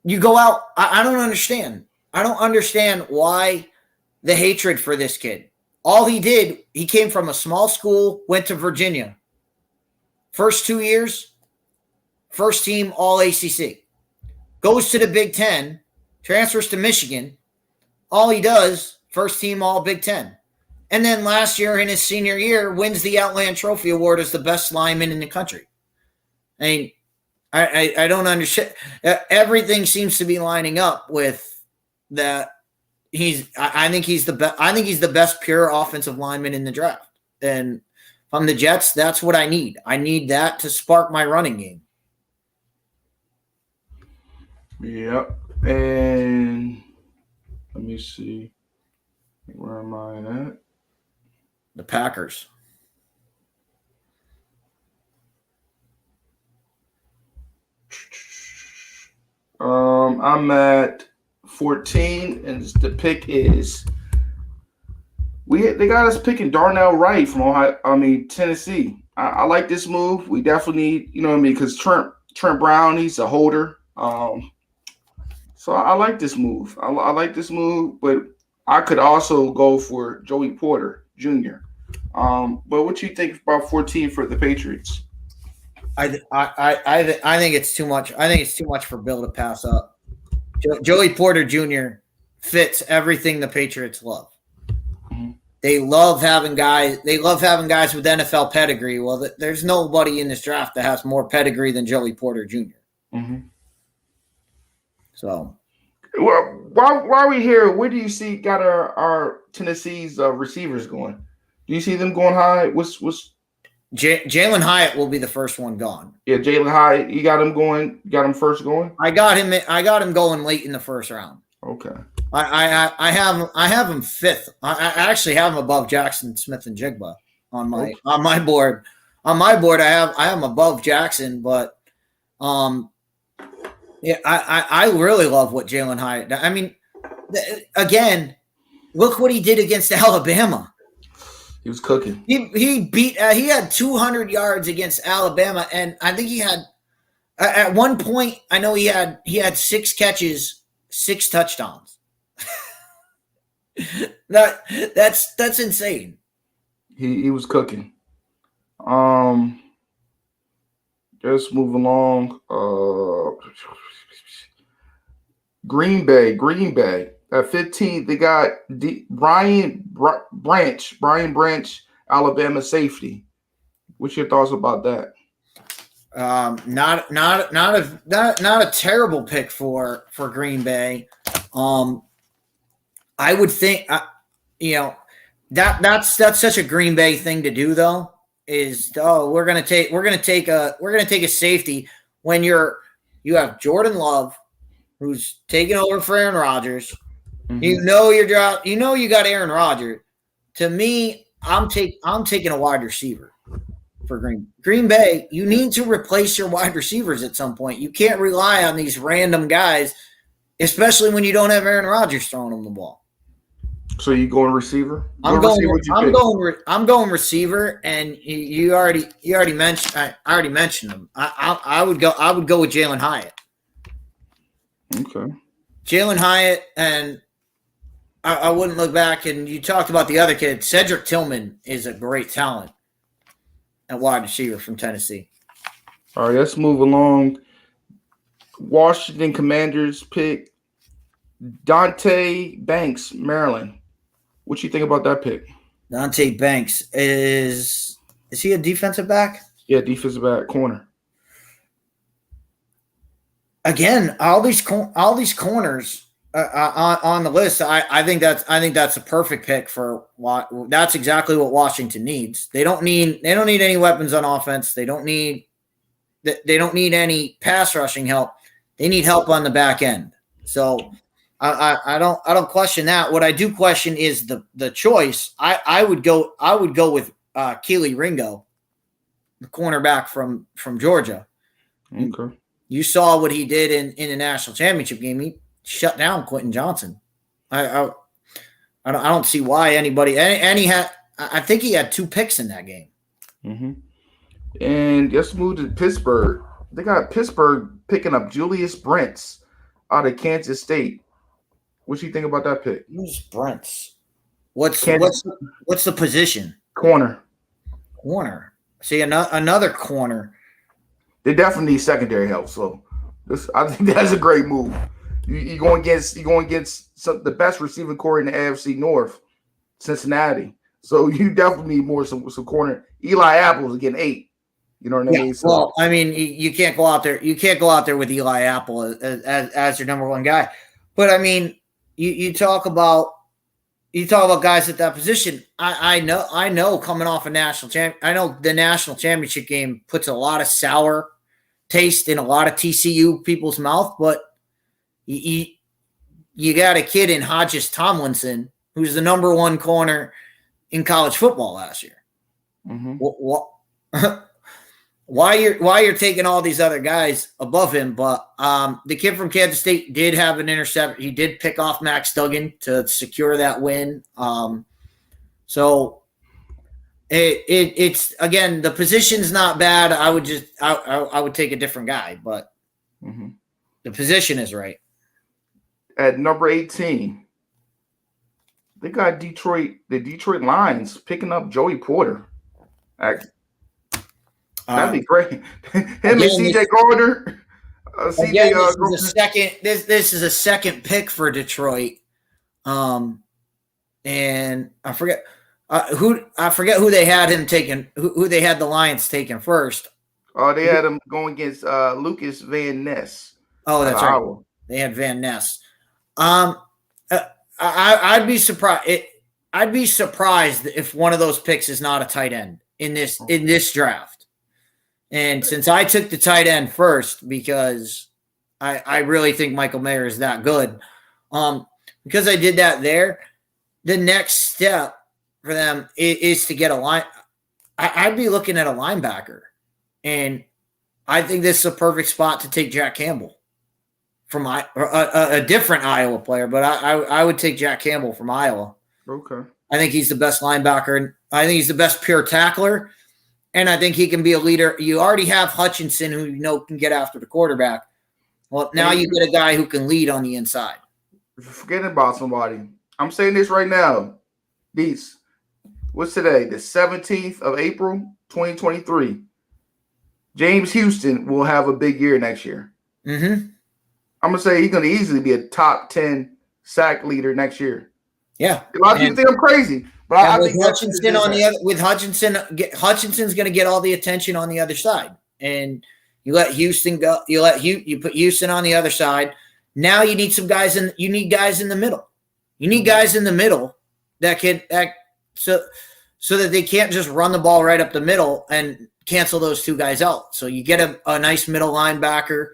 you go out. I don't understand. I don't understand why the hatred for this kid. All he did, he came from a small school, went to Virginia. First 2 years, first team All ACC. Goes to the Big Ten, transfers to Michigan. All he does, first team All Big Ten. And then last year in his senior year, wins the Outland Trophy Award as the best lineman in the country. I mean, I don't understand. Everything seems to be lining up with that. I think he's the best. I think he's the best pure offensive lineman in the draft. And if I'm the Jets, that's what I need. I need that to spark my running game. Yep. And let me see. Where am I at? The Packers. I'm at 14, and the pick is they got us picking Darnell Wright from Tennessee. I like this move. We definitely need, because Trent Brown, he's a holder. So I like this move. I like this move, but I could also go for Joey Porter Jr. But what you think about 14 for the Patriots? I think it's too much. I think it's too much for Bill to pass up. Joey Porter Jr. fits everything the Patriots love. Mm-hmm. They love having guys. They love having guys with NFL pedigree. Well, there's nobody in this draft that has more pedigree than Joey Porter Jr. Mm-hmm. So, well, while we here, where do you see got our Tennessee's receivers going? Do you see them going high? What's Jalen Hyatt will be the first one gone. Yeah, Jalen Hyatt, you got him going. You got him first going. I got him going late in the first round. Okay. I have him fifth. I actually have him above Jackson Smith and Jigba on my board. On my board, I have him above Jackson, but yeah, I really love what Jalen Hyatt. I mean, again, look what he did against Alabama. He was cooking. He had 200 yards against Alabama, and I think he had at one point. I know he had 6 catches, 6 touchdowns. That's insane. He was cooking. Just move along. Green Bay. At 15, they got Brian Branch, Alabama safety. What's your thoughts about that? Not a terrible pick for Green Bay. I would think, that's such a Green Bay thing to do, though. Is we're gonna take a safety when you have Jordan Love, who's taking over for Aaron Rodgers. Mm-hmm. You got Aaron Rodgers. To me, I'm taking a wide receiver for Green Bay. You need to replace your wide receivers at some point. You can't rely on these random guys, especially when you don't have Aaron Rodgers throwing them the ball. So you going receiver? I'm going receiver, and you already mentioned. I already mentioned him. I would go with Jalen Hyatt. Okay. Jalen Hyatt, and I wouldn't look back. And you talked about the other kid. Cedric Tillman is a great talent at wide receiver from Tennessee. All right, let's move along. Washington Commanders pick Dante Banks, Maryland. What you think about that pick? Dante Banks is he a defensive back? Yeah, defensive back, corner. Again, all these corners on the list. I think that's a perfect pick for what. That's exactly what Washington needs. They don't need any weapons on offense. They don't need any pass rushing help. They need help on the back end. So I don't question that. What I do question is the choice. I would go with Keely Ringo, the cornerback from Georgia. Okay. You saw what he did in the national championship game. He shut down Quentin Johnson. I don't see why anybody. And I think he had 2 picks in that game. Mm-hmm. And let's move to Pittsburgh. They got Pittsburgh picking up Julius Brents out of Kansas State. What do you think about that pick? Who's Brents? What's the position? Corner. See, another corner. They definitely need secondary help. So I think that's a great move. You're going against the best receiving core in the AFC North, Cincinnati. So you definitely need some corner. Eli Apple is getting 8. You know what I mean? Yeah, well, I mean, you can't go out there. You can't go out there with Eli Apple as your number one guy. But I mean, you talk about guys at that position. I know coming off a national champ. I know the national championship game puts a lot of sour taste in a lot of TCU people's mouth, but you got a kid in Hodges Tomlinson who's the number 1 corner in college football last year. Mm-hmm. Why you're taking all these other guys above him? But the kid from Kansas State did have an interception. He did pick off Max Duggan to secure that win. So it's again, the position's not bad. I would take a different guy, but the position is right. At number 18, they got the Detroit Lions picking up Joey Porter. That'd be great. Him and CJ Gardner. This is a second pick for Detroit. And I forget who they had him taking. Who they had the Lions taking first? Oh, they had him going against Lucas Van Ness. Oh, that's right. Iowa. They had Van Ness. I'd be surprised. I'd be surprised if one of those picks is not a tight end in this draft. And since I took the tight end first, because I really think Michael Mayer is that good, because I did that there, the next step for them is to get a line. I'd be looking at a linebacker, and I think this is a perfect spot to take Jack Campbell from a different Iowa player, but I would take Jack Campbell from Iowa. Okay. I think he's the best linebacker, and I think he's the best pure tackler. And I think he can be a leader. You already have Hutchinson, who can get after the quarterback. Well, now you get a guy who can lead on the inside. Forgetting about somebody. I'm saying this right now. What's today? The 17th of April, 2023. James Houston will have a big year next year. Mm-hmm. I'm going to say he's going to easily be a top 10 sack leader next year. Yeah. A lot of people think I'm crazy. But I think Hutchinson Hutchinson's going to get all the attention on the other side, and You let Houston go. You put Houston on the other side. Now you need some guys in. You need guys in the middle. You need guys in the middle that so that they can't just run the ball right up the middle and cancel those two guys out. So you get a nice middle linebacker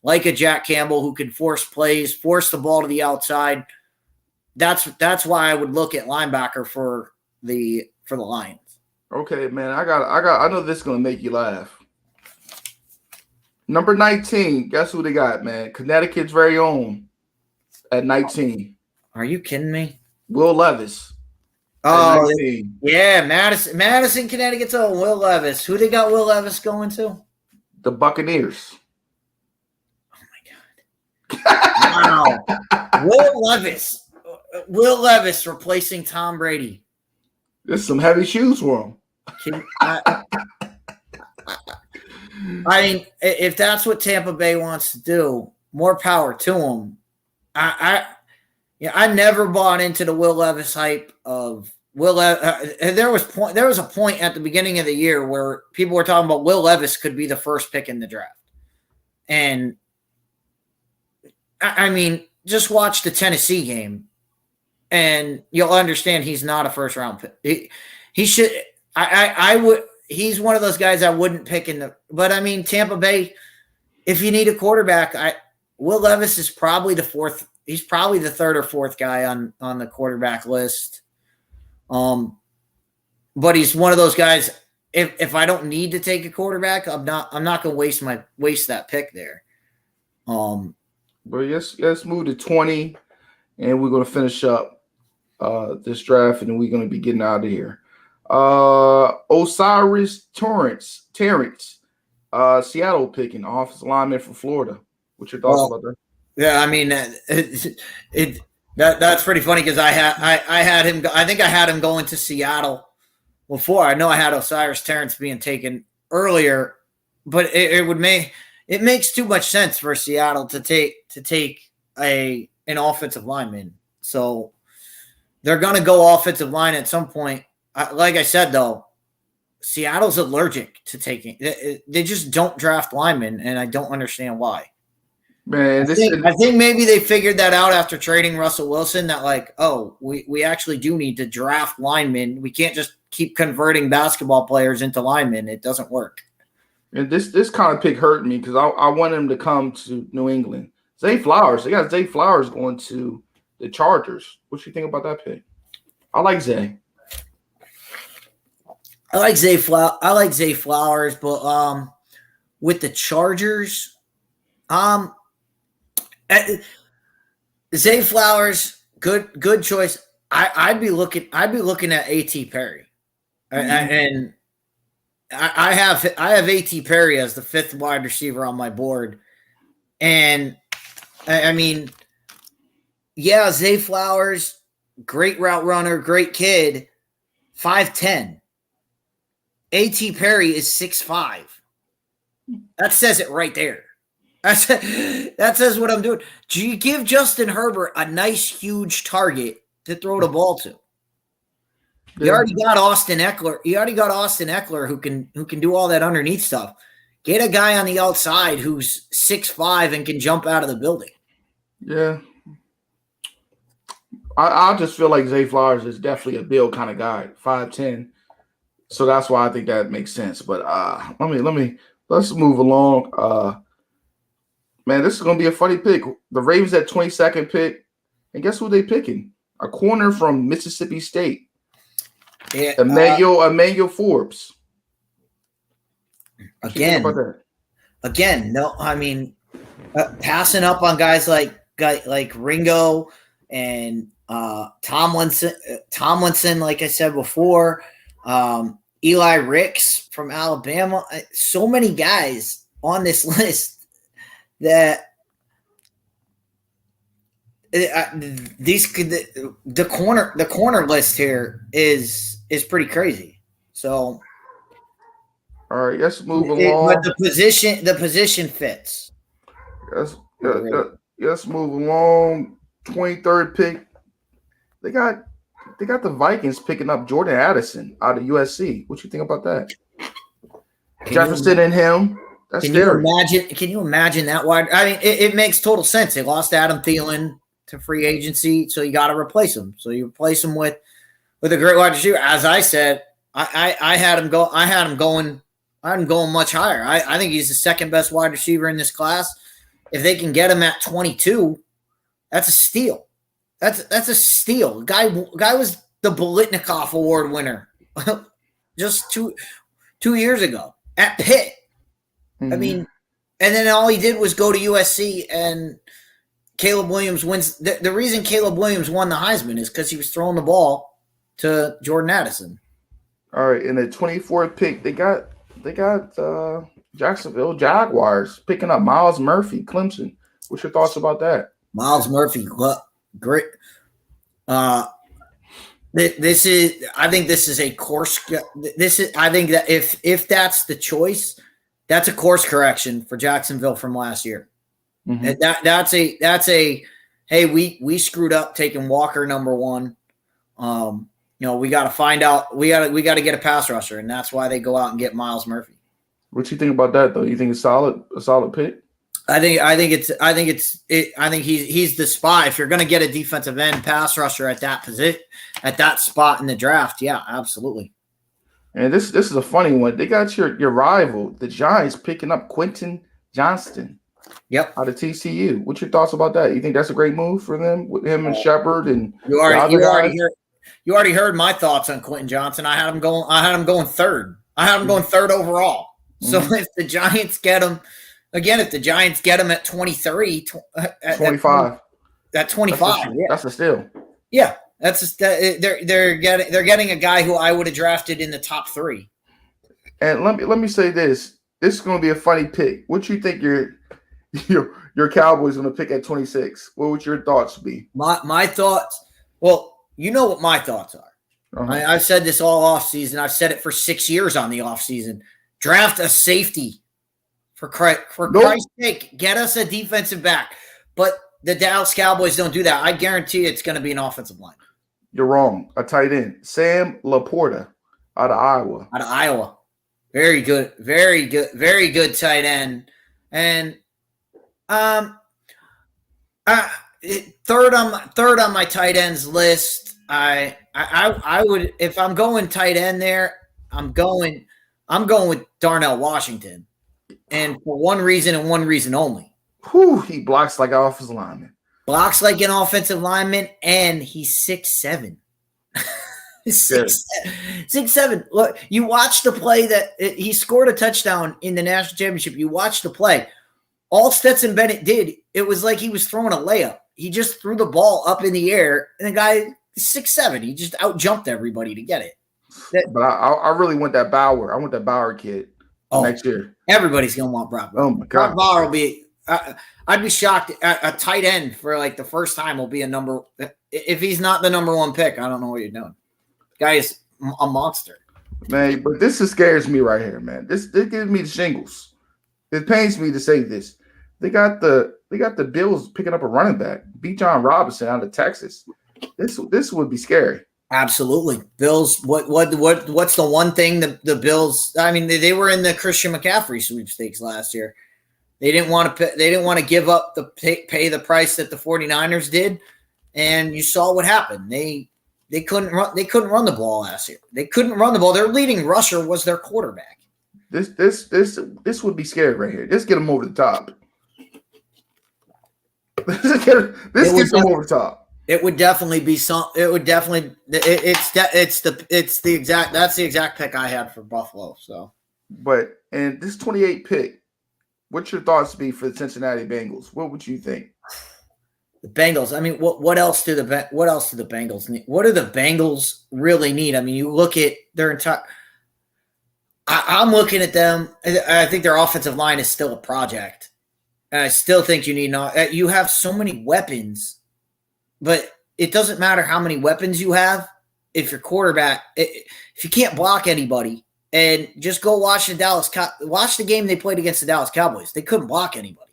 like a Jack Campbell who can force plays, force the ball to the outside. That's why I would look at linebacker for the Lions. Okay, man. I know this is gonna make you laugh. Number 19. Guess who they got, man? Connecticut's very own at 19. Are you kidding me? Will Levis. Oh, yeah, Madison, Connecticut's own Will Levis. Who they got Will Levis going to? The Buccaneers. Oh, my God. Wow. Will Levis replacing Tom Brady. There's some heavy shoes for him. I mean, if that's what Tampa Bay wants to do, more power to them. I never bought into the Will Levis hype of Will. There was a point at the beginning of the year where people were talking about Will Levis could be the first pick in the draft, and I mean, just watch the Tennessee game, and you'll understand he's not a first round pick. He should. I would. He's one of those guys I wouldn't pick in the. But I mean, Tampa Bay. If you need a quarterback, Will Levis is probably the fourth. He's probably the third or fourth guy on the quarterback list. But he's one of those guys. If I don't need to take a quarterback, I'm not going to waste that pick there. But let's move to 20, and we're going to finish up this draft, and then we're going to be getting out of here. Osiris Terrence, Seattle picking offensive lineman from Florida. What's your thoughts about that? Yeah, I mean, that's pretty funny because I had him. I think I had him going to Seattle before. I know I had Osiris Terrence being taken earlier, but it makes too much sense for Seattle to take an offensive lineman. So they're going to go offensive line at some point. Like I said, though, Seattle's allergic to taking. They just don't draft linemen, and I don't understand why. Man, I think maybe they figured that out after trading Russell Wilson. That we actually do need to draft linemen. We can't just keep converting basketball players into linemen. It doesn't work. And this kind of pick hurt me because I wanted him to come to New England. Zay Flowers. They got Zay Flowers going to the Chargers. What you think about that pick? I like Zay. I like Zay Flowers, but with the Chargers, Zay Flowers, good choice. I'd be looking at A.T. Perry, and I have A.T. Perry as the fifth wide receiver on my board, and I mean, yeah, Zay Flowers, great route runner, great kid, 5'10". A.T. Perry is 6'5". That says it right there. That says what I'm doing. Do you give Justin Herbert a nice, huge target to throw the ball to? You already got Austin Eckler. Who can do all that underneath stuff. Get a guy on the outside who's 6'5" and can jump out of the building. Yeah. I just feel like Zay Flowers is definitely a build kind of guy, 5'10". So that's why I think that makes sense. But let's move along. Man, this is gonna be a funny pick. The Ravens at 22nd pick, and guess who they picking? A corner from Mississippi State. Yeah, Emmanuel Forbes. Again, no, I mean, passing up on guys like Ringo and Tomlinson, like I said before, Eli Ricks from Alabama. So many guys on this list that the corner list here is pretty crazy. So, all right, let's move along. But the position fits. Let's move along. 23rd pick. They got the Vikings picking up Jordan Addison out of USC. What you think about that? Jefferson and him. That's Can scary. you imagine that wide? I mean, it makes total sense. They lost Adam Thielen to free agency, so you got to replace him. So you replace him with a great wide receiver. As I said, I had him go. I had him going much higher. I think he's the second best wide receiver in this class. If they can get him at 22, that's a steal. That's a steal. Guy was the Bolitnikoff Award winner just two years ago at Pitt. Mm-hmm. I mean, and then all he did was go to USC, and Caleb Williams wins. The reason Caleb Williams won the Heisman is because he was throwing the ball to Jordan Addison. All right, in the 24th pick, they got Jacksonville Jaguars picking up Miles Murphy, Clemson. What's your thoughts about that? Miles Murphy, great. I think this is a course. I think that if that's the choice, that's a course correction for Jacksonville from last year. Mm-hmm. That's a hey, we screwed up taking Walker number 1. We got to find out. We got to get a pass rusher, and that's why they go out and get Miles Murphy. What you think about that, though? You think it's a solid pick? I think he's the spot. If you're going to get a defensive end pass rusher at that position, at that spot in the draft, yeah, absolutely. And this is a funny one. They got your rival, the Giants, picking up Quentin Johnston. Yep, out of TCU. What's your thoughts about that? You think that's a great move for them with him and Shepard and you already heard my thoughts on Quentin Johnson. I had him going third. I had him going third overall. So if the Giants get him at 23, 25, at 25, that's a steal. Yeah, they're getting a guy who I would have drafted in the top 3. And let me say this. This is going to be a funny pick. What you think your Cowboys going to pick at 26? What would your thoughts be? My thoughts. Well, you know what my thoughts are. Uh-huh. I've said this all off season. I've said it for 6 years on the off season. Draft a safety for Christ's sake. Get us a defensive back. But the Dallas Cowboys don't do that. I guarantee it's going to be an offensive line. You're wrong. A tight end, Sam Laporta, out of Iowa. Very good, very good tight end. And third on my tight ends list. I would, if I'm going tight end there, I'm going with Darnell Washington, and for one reason and one reason only. He blocks like an offensive lineman. Blocks like an offensive lineman, and he's 6'7". 6'7". Look, you watch the play that he scored a touchdown in the national championship. You watch the play. All Stetson Bennett did, it was like he was throwing a layup. He just threw the ball up in the air, and the guy is 6'7". He just out-jumped everybody to get it. But I really want that Bauer. I want that Bauer kid next year. Everybody's going to want Brock Bauer. Oh, my God. Brock Bauer will be I'd be shocked. A tight end for like the first time will be a number. If he's not the number 1 pick, I don't know what you're doing. The guy is a monster. Man, but this scares me right here, man. This gives me the shingles. It pains me to say this. They got the Bills picking up a running back, Bijan Robinson out of Texas. This would be scary. Absolutely, Bills. What's the one thing the Bills? I mean, they were in the Christian McCaffrey sweepstakes last year. They didn't want to give up pay the price that the 49ers did, and you saw what happened. They couldn't run the ball last year. They couldn't run the ball. Their leading rusher was their quarterback. This would be scary right here. Just get them over the top. This gets them over the top. It would definitely be some. It would definitely. That's the exact pick I had for Buffalo. So, but and this 28 pick, what's your thoughts be for the Cincinnati Bengals? What would you think? The Bengals. I mean, what else do the Bengals need? What do the Bengals really need? I mean, you look at their entire. I'm looking at them. I think their offensive line is still a project, and I still think you have so many weapons, but it doesn't matter how many weapons you have if your quarterback, if you can't block anybody. And just go watch the game they played against the Dallas Cowboys. They couldn't block anybody.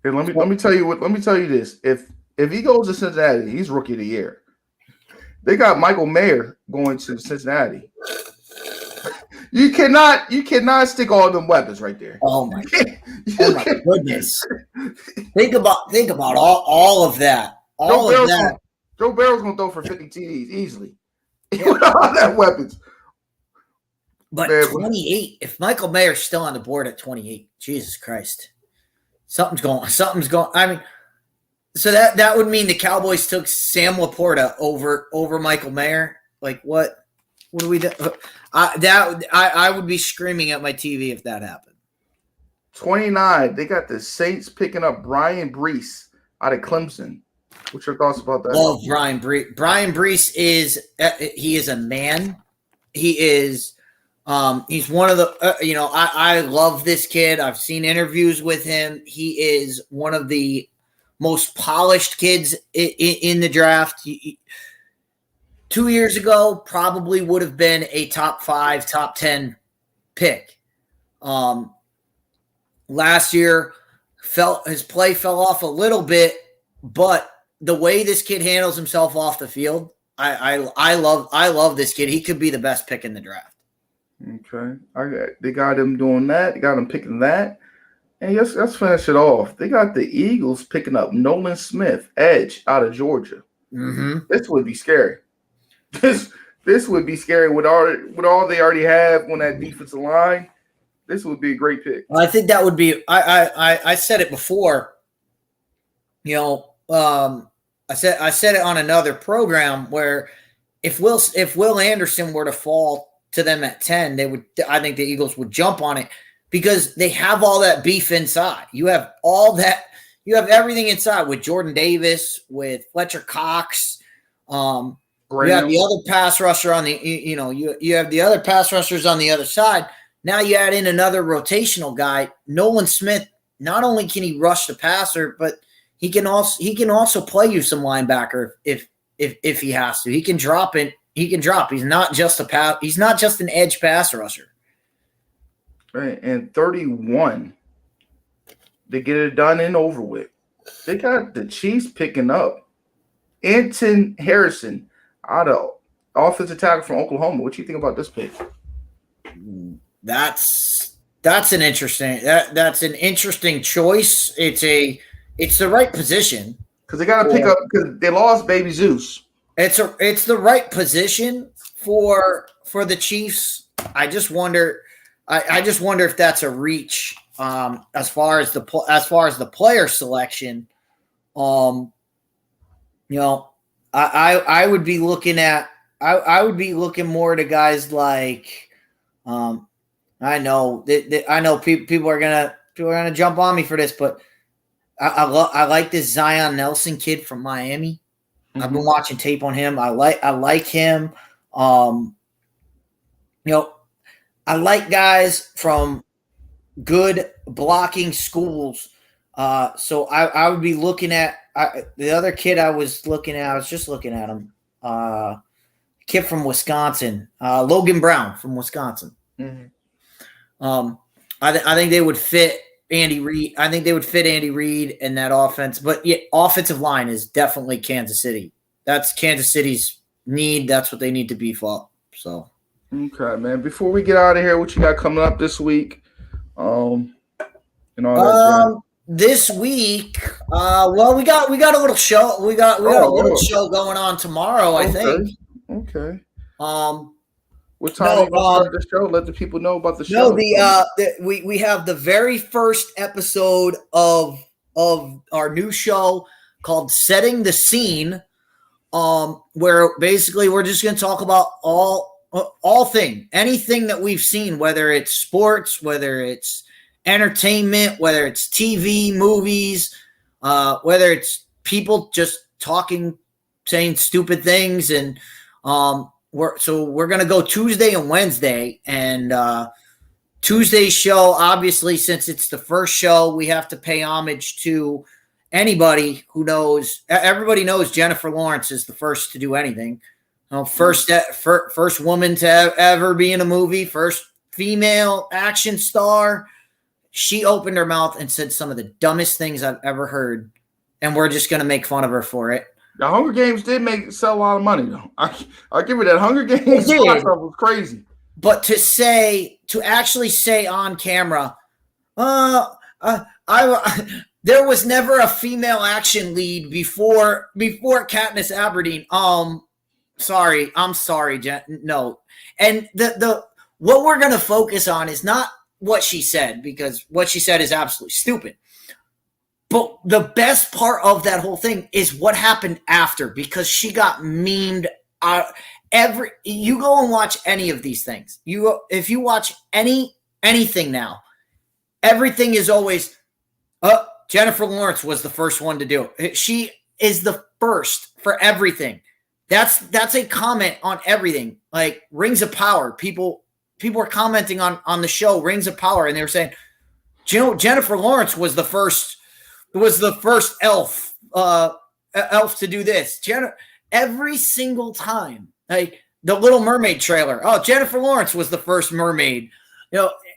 And let me tell you this. If he goes to Cincinnati, he's rookie of the year. They got Michael Mayer going to Cincinnati. You cannot stick all them weapons right there. Oh my goodness! Think about all of that. Joe Barrow's gonna throw for 50 TDs easily. With all that weapons. But man, 28. If Michael Mayer's still on the board at 28, Jesus Christ, something's going. I mean, so that would mean the Cowboys took Sam Laporta over Michael Mayer. Like what? What do we do? I would be screaming at my TV if that happened. 29. They got the Saints picking up Brian Brees out of Clemson. What's your thoughts about that? Love Brian Brees. Brian Brees is a man. He is. He's one of the. I love this kid. I've seen interviews with him. He is one of the most polished kids in the draft. 2 years ago, probably would have been a top 5, top 10 pick. Last year, his play fell off a little bit, but the way this kid handles himself off the field, I love this kid. He could be the best pick in the draft. Okay, they got him doing that. They got him picking that, and let's finish it off. They got the Eagles picking up Nolan Smith, edge out of Georgia. Mm-hmm. This would be scary. This would be scary with all they already have on that defensive line. This would be a great pick. I think that would be. I said it before. I said it on another program where if Will Anderson were to fall to them at 10, I think the Eagles would jump on it because they have all that beef inside. You have all that. You have everything inside with Jordan Davis, with Fletcher Cox. You have the other pass rusher on the, you have the other pass rushers on the other side. Now you add in another rotational guy, Nolan Smith. Not only can he rush the passer, but he can also play you some linebacker if he has to. He can drop it. He can drop. He's not just an edge pass rusher. Right, and 31, they get it done and over with. They got the Chiefs picking up Anton Harrison out of offensive tackle from Oklahoma. What do you think about this pick? That's an interesting choice. It's the right position because they got to pick up because they lost Baby Zeus. It's the right position for the Chiefs. I just wonder if that's a reach as far as the player selection. I would be looking at I would be looking more to guys like I know people are gonna jump on me for this, but I like this Zion Nelson kid from Miami. Mm-hmm. I've been watching tape on him. I like him. I like guys from good blocking schools. So I would be looking at the other kid I was just looking at him. Kid from Wisconsin, Logan Brown from Wisconsin. Mm-hmm. I think they would fit Andy Reid. I think they would fit Andy Reid in that offense. But yeah, offensive line is definitely Kansas City. That's Kansas City's need. That's what they need to beef up. So okay, man. Before we get out of here, what you got coming up this week? This week, we got a little show. We got a little show going on tomorrow. I think. Okay. What time are you gonna start the show? Let the people know about the show. We have the very first episode of our new show called "Setting the Scene," where basically we're just going to talk about anything that we've seen, whether it's sports, whether it's entertainment, whether it's TV, movies, whether it's people just talking, saying stupid things, and we're going to go Tuesday and Wednesday. And Tuesday's show, obviously, since it's the first show, we have to pay homage to anybody who knows. Everybody knows Jennifer Lawrence is the first to do anything. First woman to ever be in a movie, first female action star. She opened her mouth and said some of the dumbest things I've ever heard, and we're just going to make fun of her for it. The Hunger Games did sell a lot of money, though. I'll give her that. Hunger Games was crazy. But to actually say on camera, there was never a female action lead before Katniss Aberdeen. Sorry, I'm sorry, no. And the what we're gonna focus on is not what she said, because what she said is absolutely stupid. But the best part of that whole thing is what happened after, because she got memed out. You go and watch any of these things. If you watch anything now, everything is always, Jennifer Lawrence was the first one to do it. She is the first for everything. That's a comment on everything. Like Rings of Power. People are commenting on the show Rings of Power, and they were saying, Jennifer Lawrence was the first elf to do this. Every single time. Like the Little Mermaid trailer. Oh, Jennifer Lawrence was the first mermaid.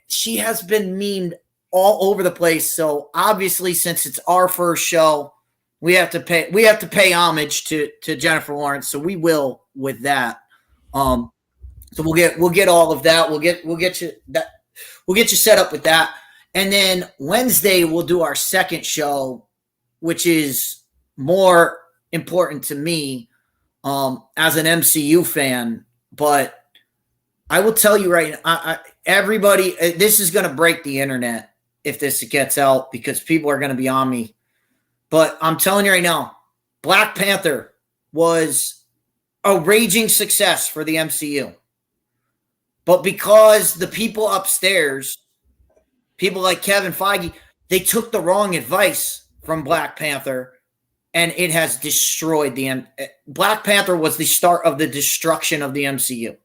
She has been memed all over the place. So obviously, since it's our first show, we have to pay homage to Jennifer Lawrence. So we will with that. So we'll get all of that. We'll get you set up with that. And then Wednesday we'll do our second show, which is more important to me as an MCU fan. But I will tell you right now, everybody, this is going to break the internet if this gets out, because people are going to be on me. But I'm telling you right now, Black Panther was a raging success for the MCU. But because the people upstairs, people like Kevin Feige, they took the wrong advice from Black Panther, and it has destroyed Black Panther was the start of the destruction of the MCU.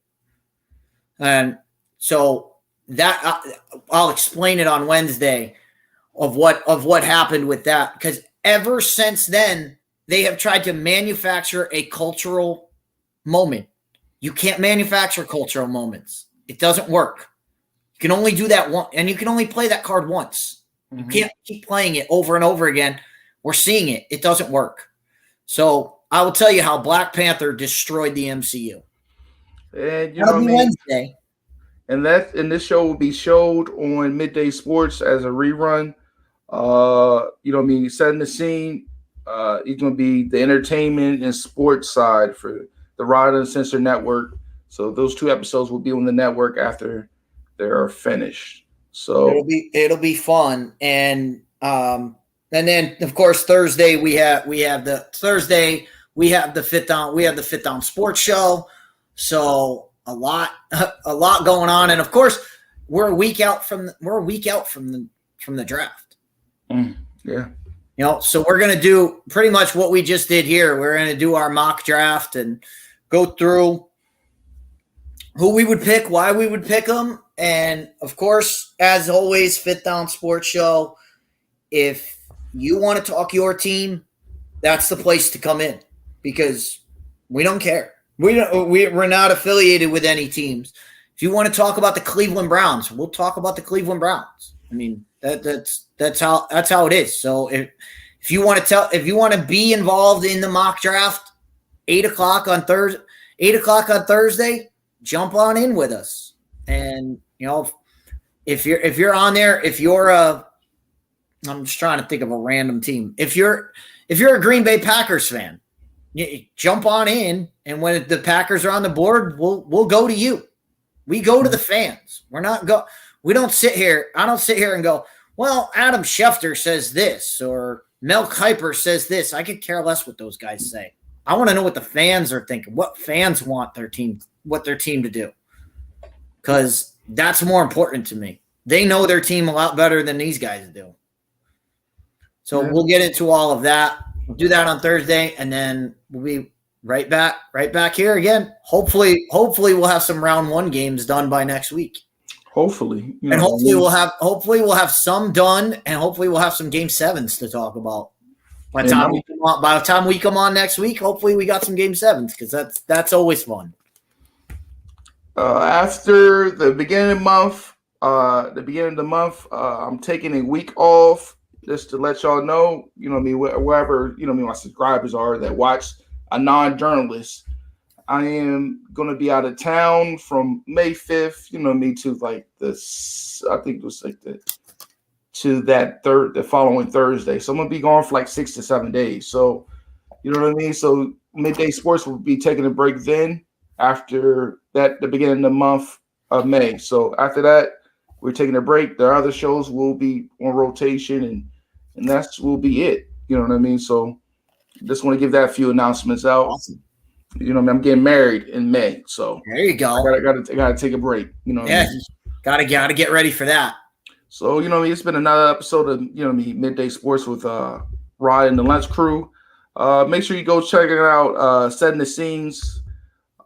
And so that I'll explain it on Wednesday of what happened with that, because ever since then they have tried to manufacture a cultural moment. You can't manufacture cultural moments. It doesn't work. You can only do that once, and you can only play that card once. You can't keep playing it over and over again. We're seeing it. It doesn't work. So I will tell you how Black Panther destroyed the MCU. And That'll be Wednesday. And this show will be showed on Midday Sports as a rerun. Setting the scene. It's going to be the entertainment and sports side for the Rod Uncensored Network. So those 2 episodes will be on the network after they're finished. So it'll be fun. And then of course Thursday we have the Fifth Down Sports Show. So a lot going on, and of course we're a week out from the draft. Yeah. So we're going to do pretty much what we just did here. We're going to do our mock draft and go through who we would pick, why we would pick them. And of course, as always, Fifth Down Sports Show, if you want to talk your team, that's the place to come in, because we don't care. We're not affiliated with any teams. If you want to talk about the Cleveland Browns, we'll talk about the Cleveland Browns. I mean, that's how it is. So if you want to be involved in the mock draft, 8 o'clock on Thursday, jump on in with us. And if you're on there, I'm just trying to think of a random team. If you're a Green Bay Packers fan, jump on in, and when the Packers are on the board, we'll go to you. We go to the fans. We don't sit here. I don't sit here and go, well, Adam Schefter says this or Mel Kiper says this. I could care less what those guys say. I want to know what the fans are thinking, what fans want their team to do, because that's more important to me. They know their team a lot better than these guys do. So we'll get into all of that. We'll do that on Thursday, and then we'll be right back here again. Hopefully we'll have some round 1 games done by next week. Hopefully, hopefully we'll have some done, and hopefully we'll have some game 7s to talk about. By the time we come on next week, hopefully we got some game 7s, because that's always fun. After the beginning of the month, I'm taking a week off, just to let y'all know, wherever, my subscribers are that watch a non-journalist. I am going to be out of town from May 5th, to like this, I think it was like the following Thursday. So I'm going to be gone for like 6 to 7 days. So, you know what I mean? So Midday Sports will be taking a break then after that, the beginning of the month of May. So after that, we're taking a break. The other shows will be on rotation and that's will be it. You know what I mean? So just want to give that few announcements out. Awesome. You know, I'm getting married in May, so there you go. I gotta take a break. You know, yeah, gotta get ready for that. So it's been another episode of Midday Sports with Rod and the Lunch Crew. Make sure you go check it out. Setting the Scenes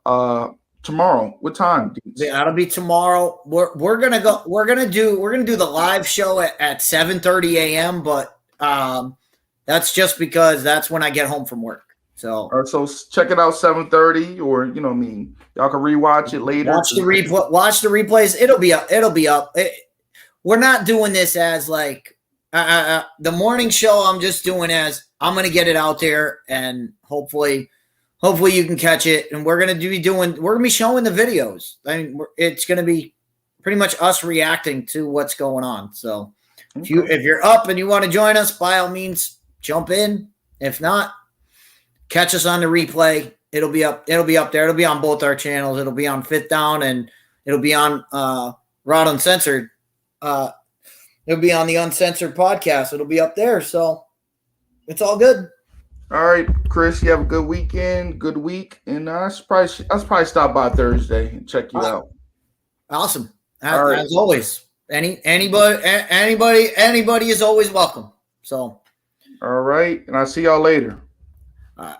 tomorrow. What time? That'll be tomorrow. We're gonna do the live show at 7:30 a.m. But that's just because that's when I get home from work. So, so check it out 7:30, or y'all can rewatch it later. Watch the replays. It'll be up. We're not doing this as like the morning show. I'm just doing as I'm gonna get it out there, and hopefully you can catch it. And we're gonna be showing the videos. I mean, it's gonna be pretty much us reacting to what's going on. So, if you're up and you want to join us, by all means, jump in. If not, catch us on the replay. It'll be up there. It'll be on both our channels. It'll be on Fifth Down, and it'll be on Rod Uncensored. It'll be on the Uncensored podcast. It'll be up there. So it's all good. All right, Chris, you have a good weekend, good week, and I'll probably stop by Thursday and check you out. Awesome. As always. Anybody is always welcome. So all right, and I'll see y'all later. All right.